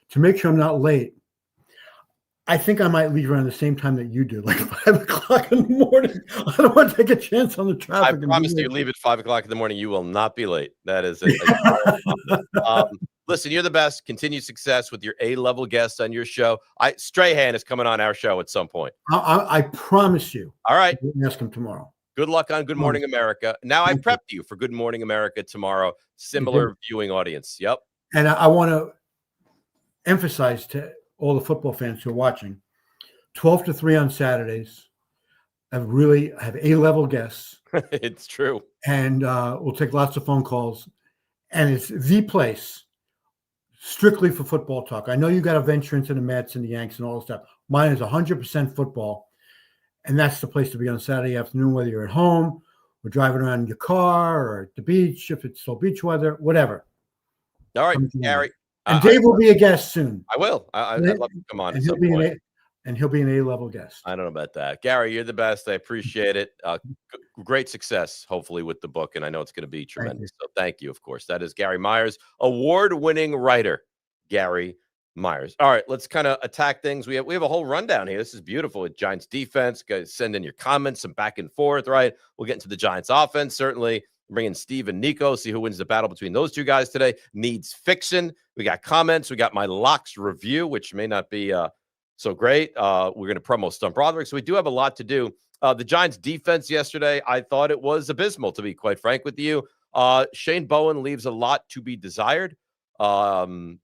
To make sure I'm not late, I think I might leave around the same time that you do, like 5 o'clock in the morning. I don't want to take a chance on the traffic. I promise you, leave at 5 o'clock in the morning. You will not be late. That is it. Listen, you're the best. Continued success with your A-level guests on your show. Strahan is coming on our show at some point. I promise you. All right. Ask him tomorrow. Good luck on Good Morning America. Now, I prepped you for Good Morning America tomorrow. Similar viewing audience. Yep. And I want to emphasize to all the football fans who are watching, 12 to 3 on Saturdays. I have A-level guests. It's true. And we'll take lots of phone calls. And it's the place strictly for football talk. I know you got to venture into the Mets and the Yanks and all this stuff. Mine is 100% football. And that's the place to be on Saturday afternoon, whether you're at home or driving around in your car or at the beach, if it's still beach weather, whatever. All right, Gary. And Dave will be a guest soon. I will. I'd love to come on. And he'll be an A-level guest. I don't know about that. Gary, you're the best. I appreciate it. Great success, hopefully, with the book. And I know it's going to be tremendous. So thank you, of course. That is Gary Myers, award-winning writer, Gary Myers. All right, let's kind of attack things. We have a whole rundown here. This is beautiful with Giants defense. Guys, send in your comments, some back and forth, right? We'll get into the Giants offense, certainly. Bring in Steve and Nico, see who wins the battle between those two guys today. Needs Fixin. We got comments. We got my locks review, which may not be so great. We're going to promo Stump Rothenberg. So we do have a lot to do. The Giants defense yesterday, I thought it was abysmal, to be quite frank with you. Shane Bowen leaves a lot to be desired. Dak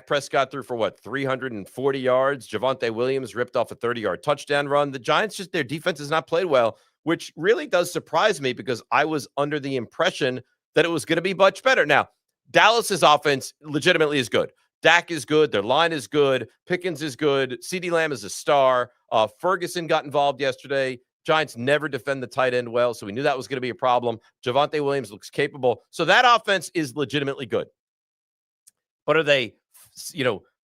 Prescott threw for 340 yards. Javonte Williams ripped off a 30-yard touchdown run. The Giants, their defense has not played well, which really does surprise me because I was under the impression that it was going to be much better. Now, Dallas's offense legitimately is good. Dak is good. Their line is good. Pickens is good. CeeDee Lamb is a star. Ferguson got involved yesterday. Giants never defend the tight end well, so we knew that was going to be a problem. Javonte Williams looks capable. So that offense is legitimately good. But are they,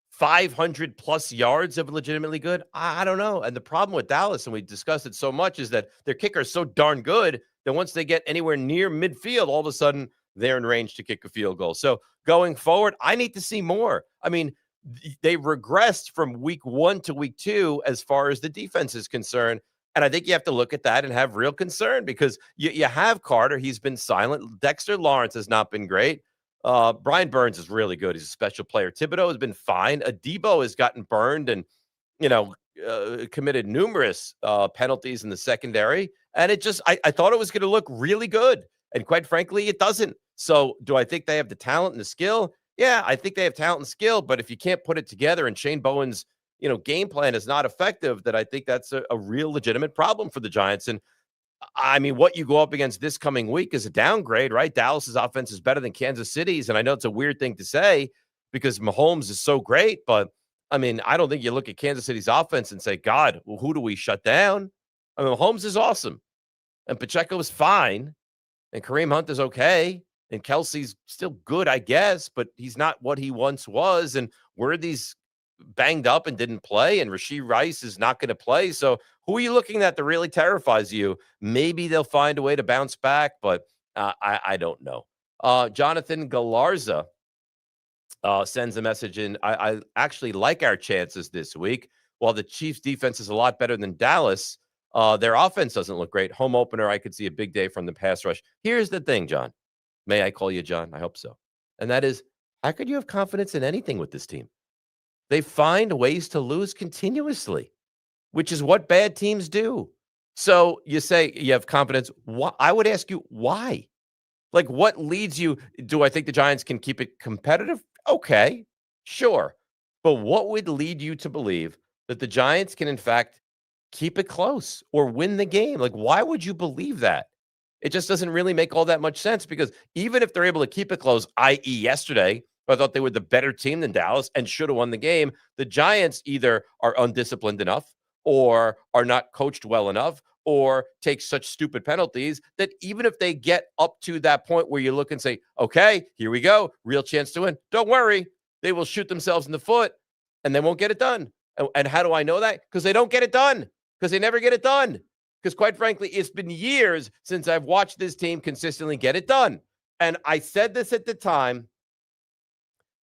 500 plus yards of legitimately good? I don't know. And the problem with Dallas, and we discussed it so much, is that their kicker is so darn good that once they get anywhere near midfield, all of a sudden they're in range to kick a field goal. So going forward, I need to see more. I mean, they regressed from week 1 to week 2 as far as the defense is concerned. And I think you have to look at that and have real concern because you have Carter. He's been silent. Dexter Lawrence has not been great. Brian Burns is really good. He's a special player. Thibodeau has been fine. Adebo has gotten burned and, committed numerous penalties in the secondary. And I thought it was going to look really good. And quite frankly, it doesn't. So do I think they have the talent and the skill? Yeah, I think they have talent and skill. But if you can't put it together and Shane Bowen's, game plan is not effective, then I think that's a real legitimate problem for the Giants. And I mean, what you go up against this coming week is a downgrade, right? Dallas's offense is better than Kansas City's. And I know it's a weird thing to say because Mahomes is so great, but I mean, I don't think you look at Kansas City's offense and say, God, well, who do we shut down? I mean, Mahomes is awesome and Pacheco is fine and Kareem Hunt is okay. And Kelsey's still good, I guess, but he's not what he once was. And Worthy's banged up and didn't play, and Rashee Rice is not going to play. So who are you looking at that really terrifies you? Maybe they'll find a way to bounce back, but I don't know. Jonathan Galarza sends a message in. I actually like our chances this week. While the Chiefs' defense is a lot better than Dallas, their offense doesn't look great. Home opener, I could see a big day from the pass rush. Here's the thing, John. May I call you John? I hope so. And that is, how could you have confidence in anything with this team? They find ways to lose continuously, which is what bad teams do. So you say you have confidence. I would ask you, why? Like, what leads you? Do I think the Giants can keep it competitive? Okay, sure. But what would lead you to believe that the Giants can, in fact, keep it close or win the game? Like, why would you believe that? It just doesn't really make all that much sense because even if they're able to keep it close, i.e. yesterday, I thought they were the better team than Dallas and should have won the game. The Giants either are undisciplined enough or are not coached well enough or take such stupid penalties that even if they get up to that point where you look and say, okay, here we go, real chance to win, don't worry, they will shoot themselves in the foot and they won't get it done. And how do I know that? Because they don't get it done, because they never get it done. Because quite frankly, it's been years since I've watched this team consistently get it done. And I said this at the time,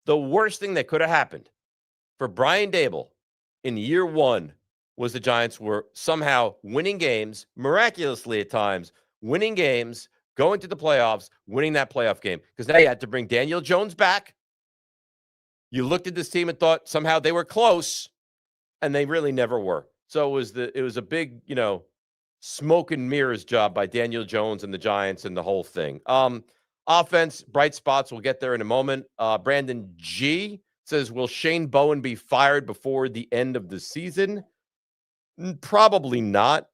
the worst thing that could have happened for Brian Daboll in year one was the Giants were somehow winning games, miraculously at times, winning games, going to the playoffs, winning that playoff game. Because now you had to bring Daniel Jones back. You looked at this team and thought somehow they were close, and they really never were. So it was a big, smoke and mirrors job by Daniel Jones and the Giants and the whole thing. Offense, bright spots. We'll get there in a moment. Brandon G says, will Shane Bowen be fired before the end of the season? Probably not.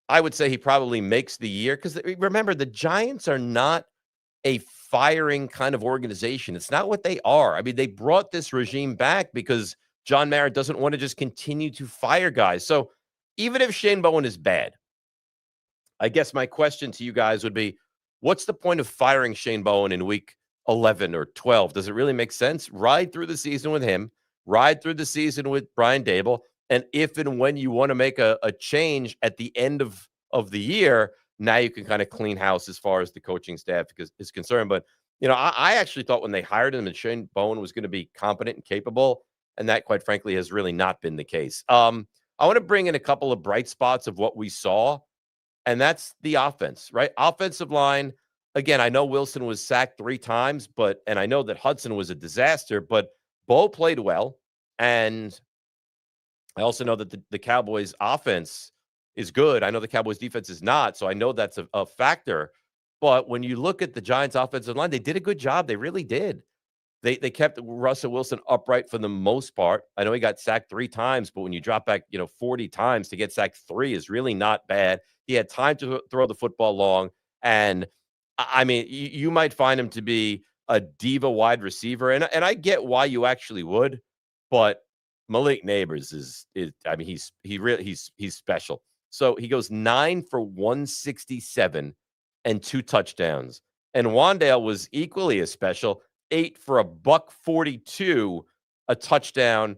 I would say he probably makes the year because remember, the Giants are not a firing kind of organization. It's not what they are. I mean, they brought this regime back because John Mara doesn't want to just continue to fire guys. So even if Shane Bowen is bad, I guess my question to you guys would be, what's the point of firing Shane Bowen in week 11 or 12? Does it really make sense? Ride through the season with him, ride through the season with Brian Daboll, and if and when you want to make a change at the end of the year, now you can kind of clean house as far as the coaching staff is concerned. But, I actually thought when they hired him that Shane Bowen was going to be competent and capable, and that, quite frankly, has really not been the case. I want to bring in a couple of bright spots of what we saw, and that's the offense, right? Offensive line. Again, I know Wilson was sacked 3 times, and I know that Hudson was a disaster, but Bo played well. And I also know that the Cowboys offense is good. I know the Cowboys defense is not, so I know that's a factor. But when you look at the Giants offensive line, they did a good job. They really did. They kept Russell Wilson upright for the most part. I know he got sacked 3 times, but when you drop back, 40 times to get sacked 3 is really not bad. He had time to throw the football long. And I mean, you might find him to be a diva wide receiver. And I get why you actually would, but Malik Neighbors is he's special. So he goes 9 for 167 and 2 touchdowns. And Wan'Dale was equally as special, 8 for $142, a touchdown.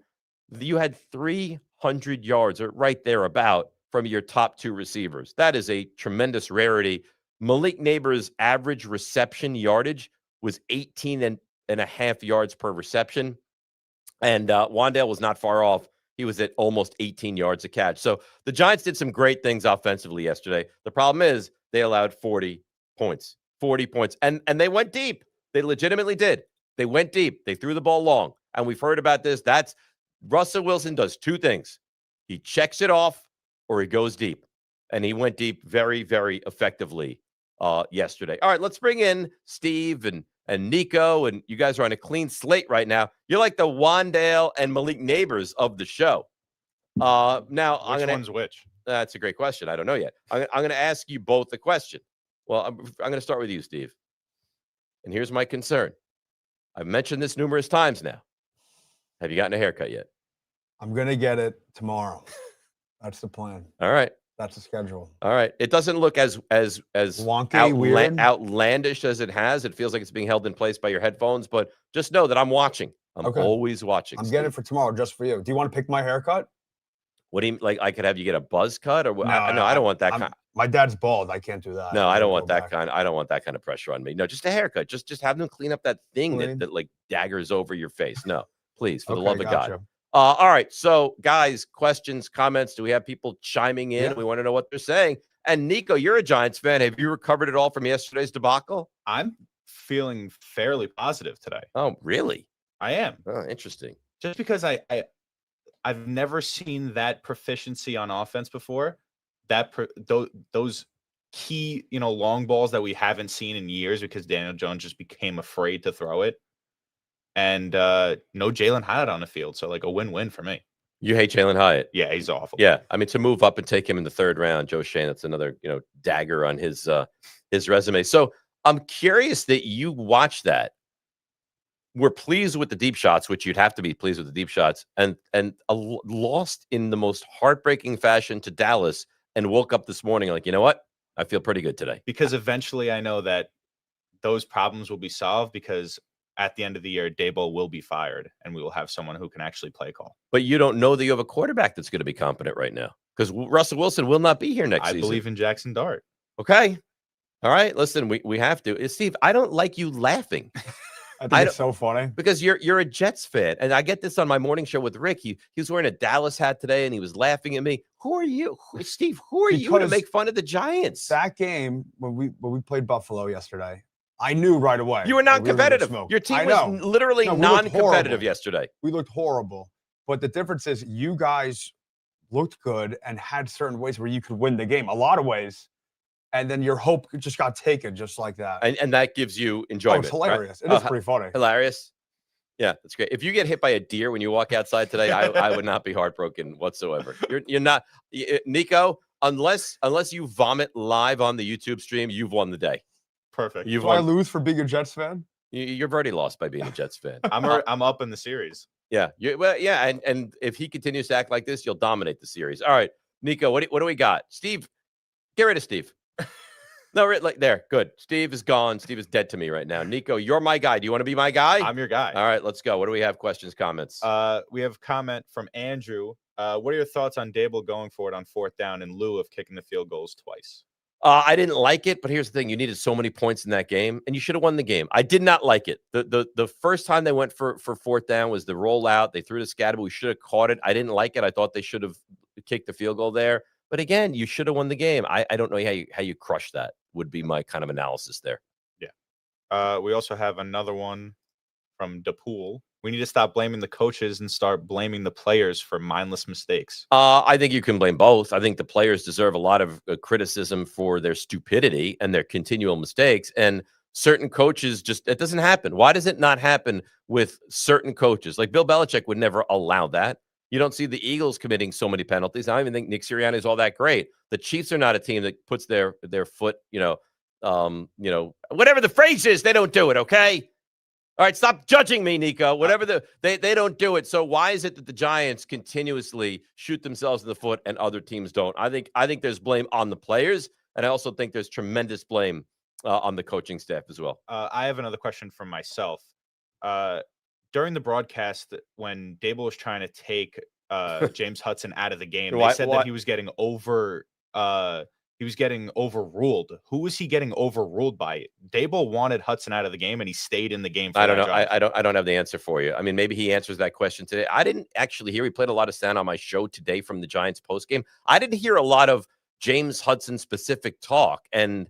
You had 300 yards or right there about from your top 2 receivers. That is a tremendous rarity. Malik Neighbors' average reception yardage was 18 and a half yards per reception. And Wan'Dale was not far off. He was at almost 18 yards a catch. So the Giants did some great things offensively yesterday. The problem is they allowed 40 points. And they went deep. They legitimately did. They went deep. They threw the ball long. And we've heard about this. That's Russell Wilson does 2 things. He checks it off or he goes deep. And he went deep very, very effectively yesterday. All right, let's bring in Steve and Nico, and you guys are on a clean slate right now. You're like the Wan'Dale and Malik Neighbors of the show. Now, which one's which? That's a great question. I don't know yet. I'm going to ask you both a question. Well, I'm going to start with you, Steve. And here's my concern. I've mentioned this numerous times now. Have you gotten a haircut yet? I'm going to get it tomorrow. That's the plan. All right. That's the schedule. All right. It doesn't look as wonky, weird, outlandish as it has. It feels like it's being held in place by your headphones, but just know that I'm watching. I'm always watching. I'm getting it for tomorrow just for you. Do you want to pick my haircut? What do you like? I could have you get a buzz cut or what? No, I don't want that kind. My dad's bald. I can't do that. No, I don't want that kind. I don't want that kind of pressure on me. No, just a haircut. Just have them clean up that thing that like daggers over your face. No, please, for the love of God. All right. So, guys, questions, comments. Do we have people chiming in? Yeah. We want to know what they're saying. And Nico, you're a Giants fan. Have you recovered at all from yesterday's debacle? I'm feeling fairly positive today. Oh, really? I am. Oh, interesting. Just because I've never seen that proficiency on offense before. Those key, long balls that we haven't seen in years because Daniel Jones just became afraid to throw it. And no Jalen Hyatt on the field. So, like, a win-win for me. You hate Jalen Hyatt? Yeah, he's awful. Yeah. I mean, to move up and take him in the 3rd round, Joe Shane, that's another, dagger on his resume. So I'm curious that you watched that. we're pleased with the deep shots, which you'd have to be pleased with the deep shots, and lost in the most heartbreaking fashion to Dallas, and woke up this morning like, you know what? I feel pretty good today. Because eventually I know that those problems will be solved, because at the end of the year, Daboll will be fired and we will have someone who can actually play call. But you don't know that you have a quarterback that's going to be competent right now, because Russell Wilson will not be here next season. I believe in Jackson Dart. Okay. All right. Listen, we have to. Steve, I don't like you laughing. I think it's so funny. Because you're a Jets fan. And I get this on my morning show with Rick. He was wearing a Dallas hat today and he was laughing at me. Who are you? Steve, who are you to make fun of the Giants? That game, when we played Buffalo yesterday, I knew right away. You were non-competitive. Your team was literally non-competitive yesterday. We looked horrible. But the difference is you guys looked good and had certain ways where you could win the game. A lot of ways. And then your hope just got taken just like that. And that gives you enjoyment. It's hilarious. Right? It is pretty funny. Hilarious. Yeah, that's great. If you get hit by a deer when you walk outside today, I would not be heartbroken whatsoever. You're not, Nico, unless you vomit live on the YouTube stream, you've won the day. Perfect. Do I lose for being a Jets fan? You've already lost by being a Jets fan. I'm up in the series. Yeah. And if he continues to act like this, you'll dominate the series. All right, Nico, what do we got? Steve, get rid of Steve. No, like there. Good. Steve is gone. Steve is dead to me right now. Nico, you're my guy. Do you want to be my guy? I'm your guy. All right, let's go. What do we have? Questions, comments? We have a comment from Andrew. What are your thoughts on Daboll going for it on 4th down in lieu of kicking the field goals twice? I didn't like it, but here's the thing. You needed so many points in that game, and you should have won the game. I did not like it. The first time they went for 4th down was the rollout. They threw to Scatterby. We should have caught it. I didn't like it. I thought they should have kicked the field goal there. But again, you should have won the game. I don't know how you crush that would be my kind of analysis there. Yeah. We also have another one from DePool. We need to stop blaming the coaches and start blaming the players for mindless mistakes. I think you can blame both. I think the players deserve a lot of criticism for their stupidity and their continual mistakes. And certain coaches it doesn't happen. Why does it not happen with certain coaches? Like Bill Belichick would never allow that. You don't see the Eagles committing so many penalties. I don't even think Nick Sirianni is all that great. The Chiefs are not a team that puts their foot, whatever the phrase is, they don't do it. Okay. All right. Stop judging me, Nico. Whatever they don't do it. So why is it that the Giants continuously shoot themselves in the foot and other teams don't? I think there's blame on the players. And I also think there's tremendous blame on the coaching staff as well. I have another question from myself. During the broadcast, when Daboll was trying to take James Hudson out of the game, they said that he was getting overruled. Who was he getting overruled by? Daboll wanted Hudson out of the game, and he stayed in the game. I don't know. I don't have the answer for you. I mean, maybe he answers that question today. I didn't actually hear. He played a lot of sound on my show today from the Giants postgame. I didn't hear a lot of James Hudson specific talk, and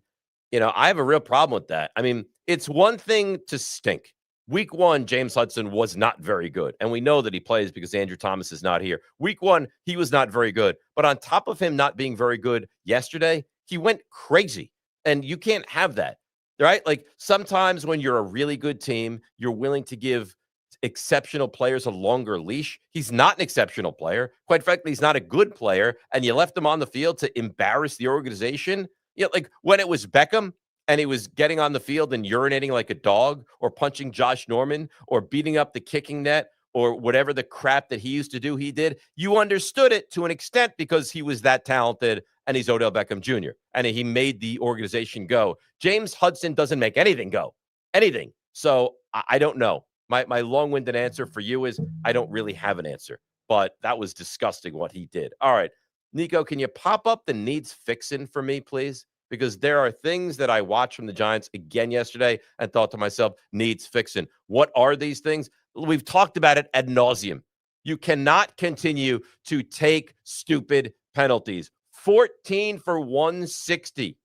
I have a real problem with that. I mean, it's one thing to stink. Week 1, James Hudson was not very good. And we know that he plays because Andrew Thomas is not here. Week 1, he was not very good. But on top of him not being very good yesterday, he went crazy. And you can't have that, right? Like sometimes when you're a really good team, you're willing to give exceptional players a longer leash. He's not an exceptional player. Quite frankly, he's not a good player. And you left him on the field to embarrass the organization. Like when it was Beckham, and he was getting on the field and urinating like a dog, or punching Josh Norman, or beating up the kicking net, or whatever the crap that he used to do, he did. You understood it to an extent because he was that talented and he's Odell Beckham Jr. And he made the organization go. James Hudson doesn't make anything go. Anything. So I don't know. My long-winded answer for you is I don't really have an answer. But that was disgusting what he did. All right. Nico, can you pop up the needs fixin' for me, please? Because there are things that I watched from the Giants again yesterday and thought to myself, needs fixing. What are these things? We've talked about it ad nauseum. You cannot continue to take stupid penalties. 14 for 160.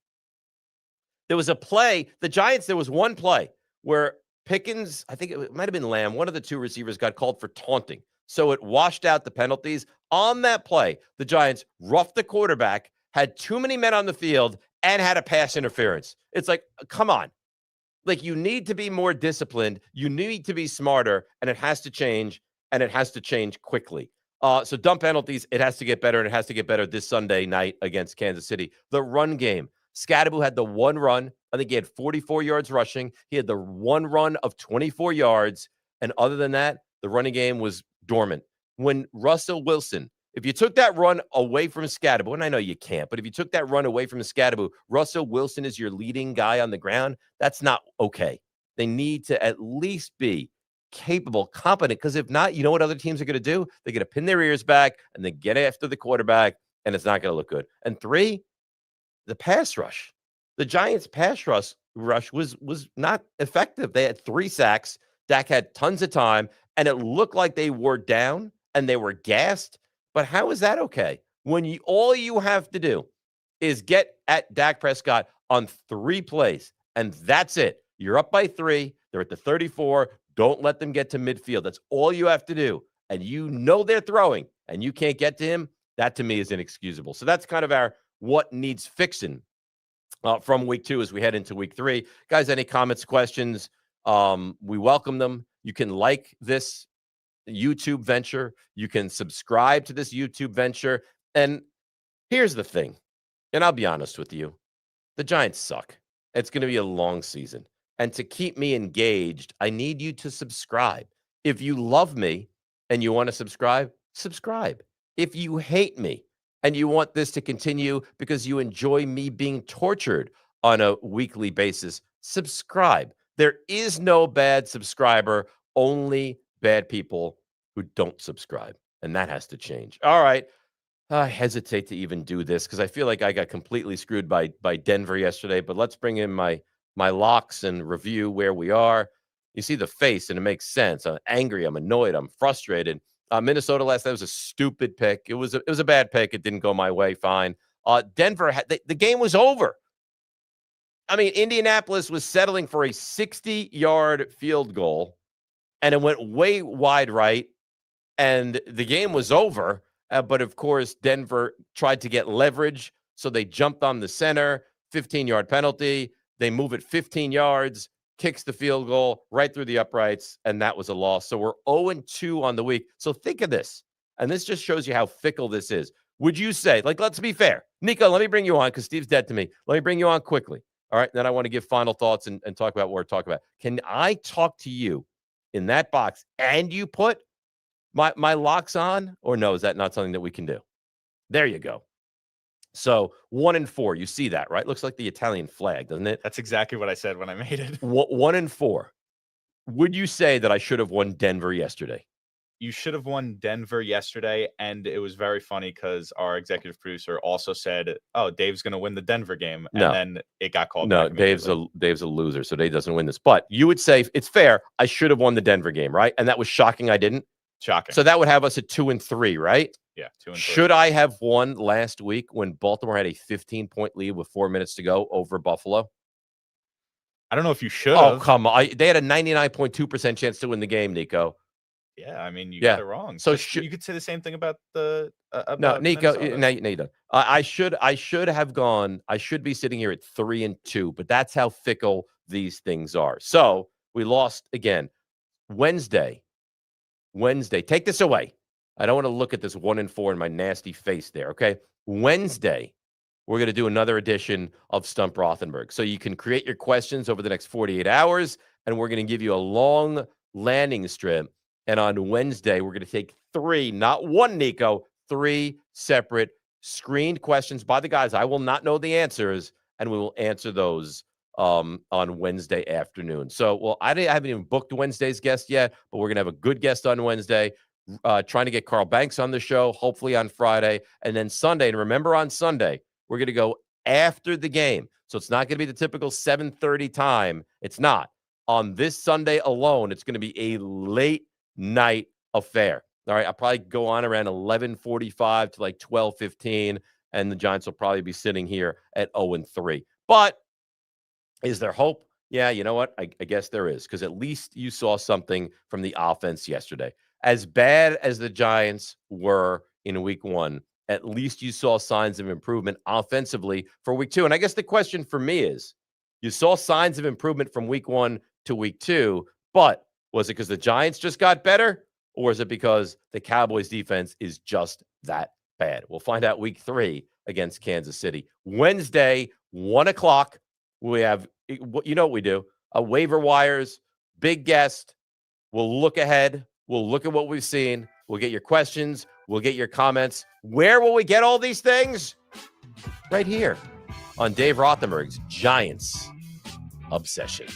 There was a play, the Giants, there was one play where Pickens, I think it might have been Lamb, one of the two receivers got called for taunting. So it washed out the penalties. On that play, the Giants roughed the quarterback, had too many men on the field, and had a pass interference. It's like, come on. Like, you need to be more disciplined. You need to be smarter, and it has to change, and it has to change quickly. So dump penalties, it has to get better, and it has to get better this Sunday night against Kansas City. The run game. Scatterby had the one run. I think he had 44 yards rushing. He had the one run of 24 yards, And other than that, the running game was dormant. When Russell Wilson, if you took that run away from Scatterbo, and I know you can't, but if you took that run away from Scatterbo, Russell Wilson is your leading guy on the ground, that's not okay. They need to at least be capable, competent, because if not, you know what other teams are going to do? They're going to pin their ears back and then get after the quarterback, and it's not going to look good. And 3, the pass rush. The Giants' pass rush was not effective. They had 3 sacks. Dak had tons of time, and it looked like they were down and they were gassed. But how is that okay? When all you have to do is get at Dak Prescott on 3 plays, and that's it. You're up by 3. They're at the 34. Don't let them get to midfield. That's all you have to do. And you know they're throwing, and you can't get to him. That, to me, is inexcusable. So that's kind of our what needs fixing from week 2 as we head into week 3. Guys, any comments, questions? We welcome them. You can like this YouTube venture. You can subscribe to this YouTube venture. And here's the thing, and I'll be honest with you. The Giants suck. It's going to be a long season. And to keep me engaged, I need you to subscribe. If you love me and you want to subscribe, subscribe. If you hate me and you want this to continue because you enjoy me being tortured on a weekly basis, subscribe. There is no bad subscriber, only bad people who don't subscribe. And that has to change. All right. I hesitate to even do this because I feel like I got completely screwed by Denver yesterday. But let's bring in my locks and review where we are. You see the face, and it makes sense. I'm angry. I'm annoyed. I'm frustrated. Minnesota last night was a stupid pick. It was a bad pick. It didn't go my way. Fine. Denver, the game was over. I mean, Indianapolis was settling for a 60-yard field goal, and it went way wide right, and the game was over. But, of course, Denver tried to get leverage, so they jumped on the center, 15-yard penalty. They move it 15 yards, kicks the field goal right through the uprights, and that was a loss. So we're 0-2 on the week. So think of this, and this just shows you how fickle this is. Would you say, let's be fair. Nico, let me bring you on because Steve's dead to me. Let me bring you on quickly. All right, then I want to give final thoughts and talk about what we're talking about. Can I talk to you in that box and you put my locks on, or no, is that not something that we can do? There you go. So 1-4, you see that, right? Looks like the Italian flag, doesn't it? That's exactly what I said when I made it. 1-4. Would you say that I should have won Denver yesterday? You should have won Denver yesterday, and it was very funny because our executive producer also said, "Oh, Dave's going to win the Denver game," and then it got called. No, Dave's a loser, so Dave doesn't win this. But you would say it's fair. I should have won the Denver game, right? And that was shocking. I didn't. Shocking. So that would have us at 2-3, right? Yeah, 2-3. Should I have won last week when Baltimore had a 15-point lead with 4 minutes to go over Buffalo? I don't know if you should have. Oh, come on. They had a 99.2% chance to win the game, Nico. Yeah, I mean, you got it wrong. So you could say the same thing about the no, Nico. Now you don't. I should have gone. I should be sitting here at 3-2, but that's how fickle these things are. So we lost again. Wednesday. Take this away. I don't want to look at this 1-4 in my nasty face there. Okay, Wednesday. We're going to do another edition of Stump Rothenberg. So you can create your questions over the next 48 hours, and we're going to give you a long landing strip. And on Wednesday, we're going to take 3, not 1, Nico, 3 separate screened questions by the guys. I will not know the answers, and we will answer those on Wednesday afternoon. So, I haven't even booked Wednesday's guest yet, but we're going to have a good guest on Wednesday, trying to get Carl Banks on the show, hopefully on Friday. And then Sunday, and remember on Sunday, we're going to go after the game. So it's not going to be the typical 7:30 time. It's not. On this Sunday alone, it's going to be a late night affair. All right, I'll probably go on around 11:45 to 12:15, and the Giants will probably be sitting here at 0-3. But is there hope? Yeah, you know what? I guess there is, because at least you saw something from the offense yesterday. As bad as the Giants were in week 1, at least you saw signs of improvement offensively for week 2. And I guess the question for me is, you saw signs of improvement from week 1 to week 2, but was it because the Giants just got better, or is it because the Cowboys defense is just that bad? We'll find out week 3 against Kansas City. Wednesday, 1:00. We have, you know what we do, waiver wires, big guest. We'll look ahead. We'll look at what we've seen. We'll get your questions. We'll get your comments. Where will we get all these things? Right here on Dave Rothenberg's Giants Obsession.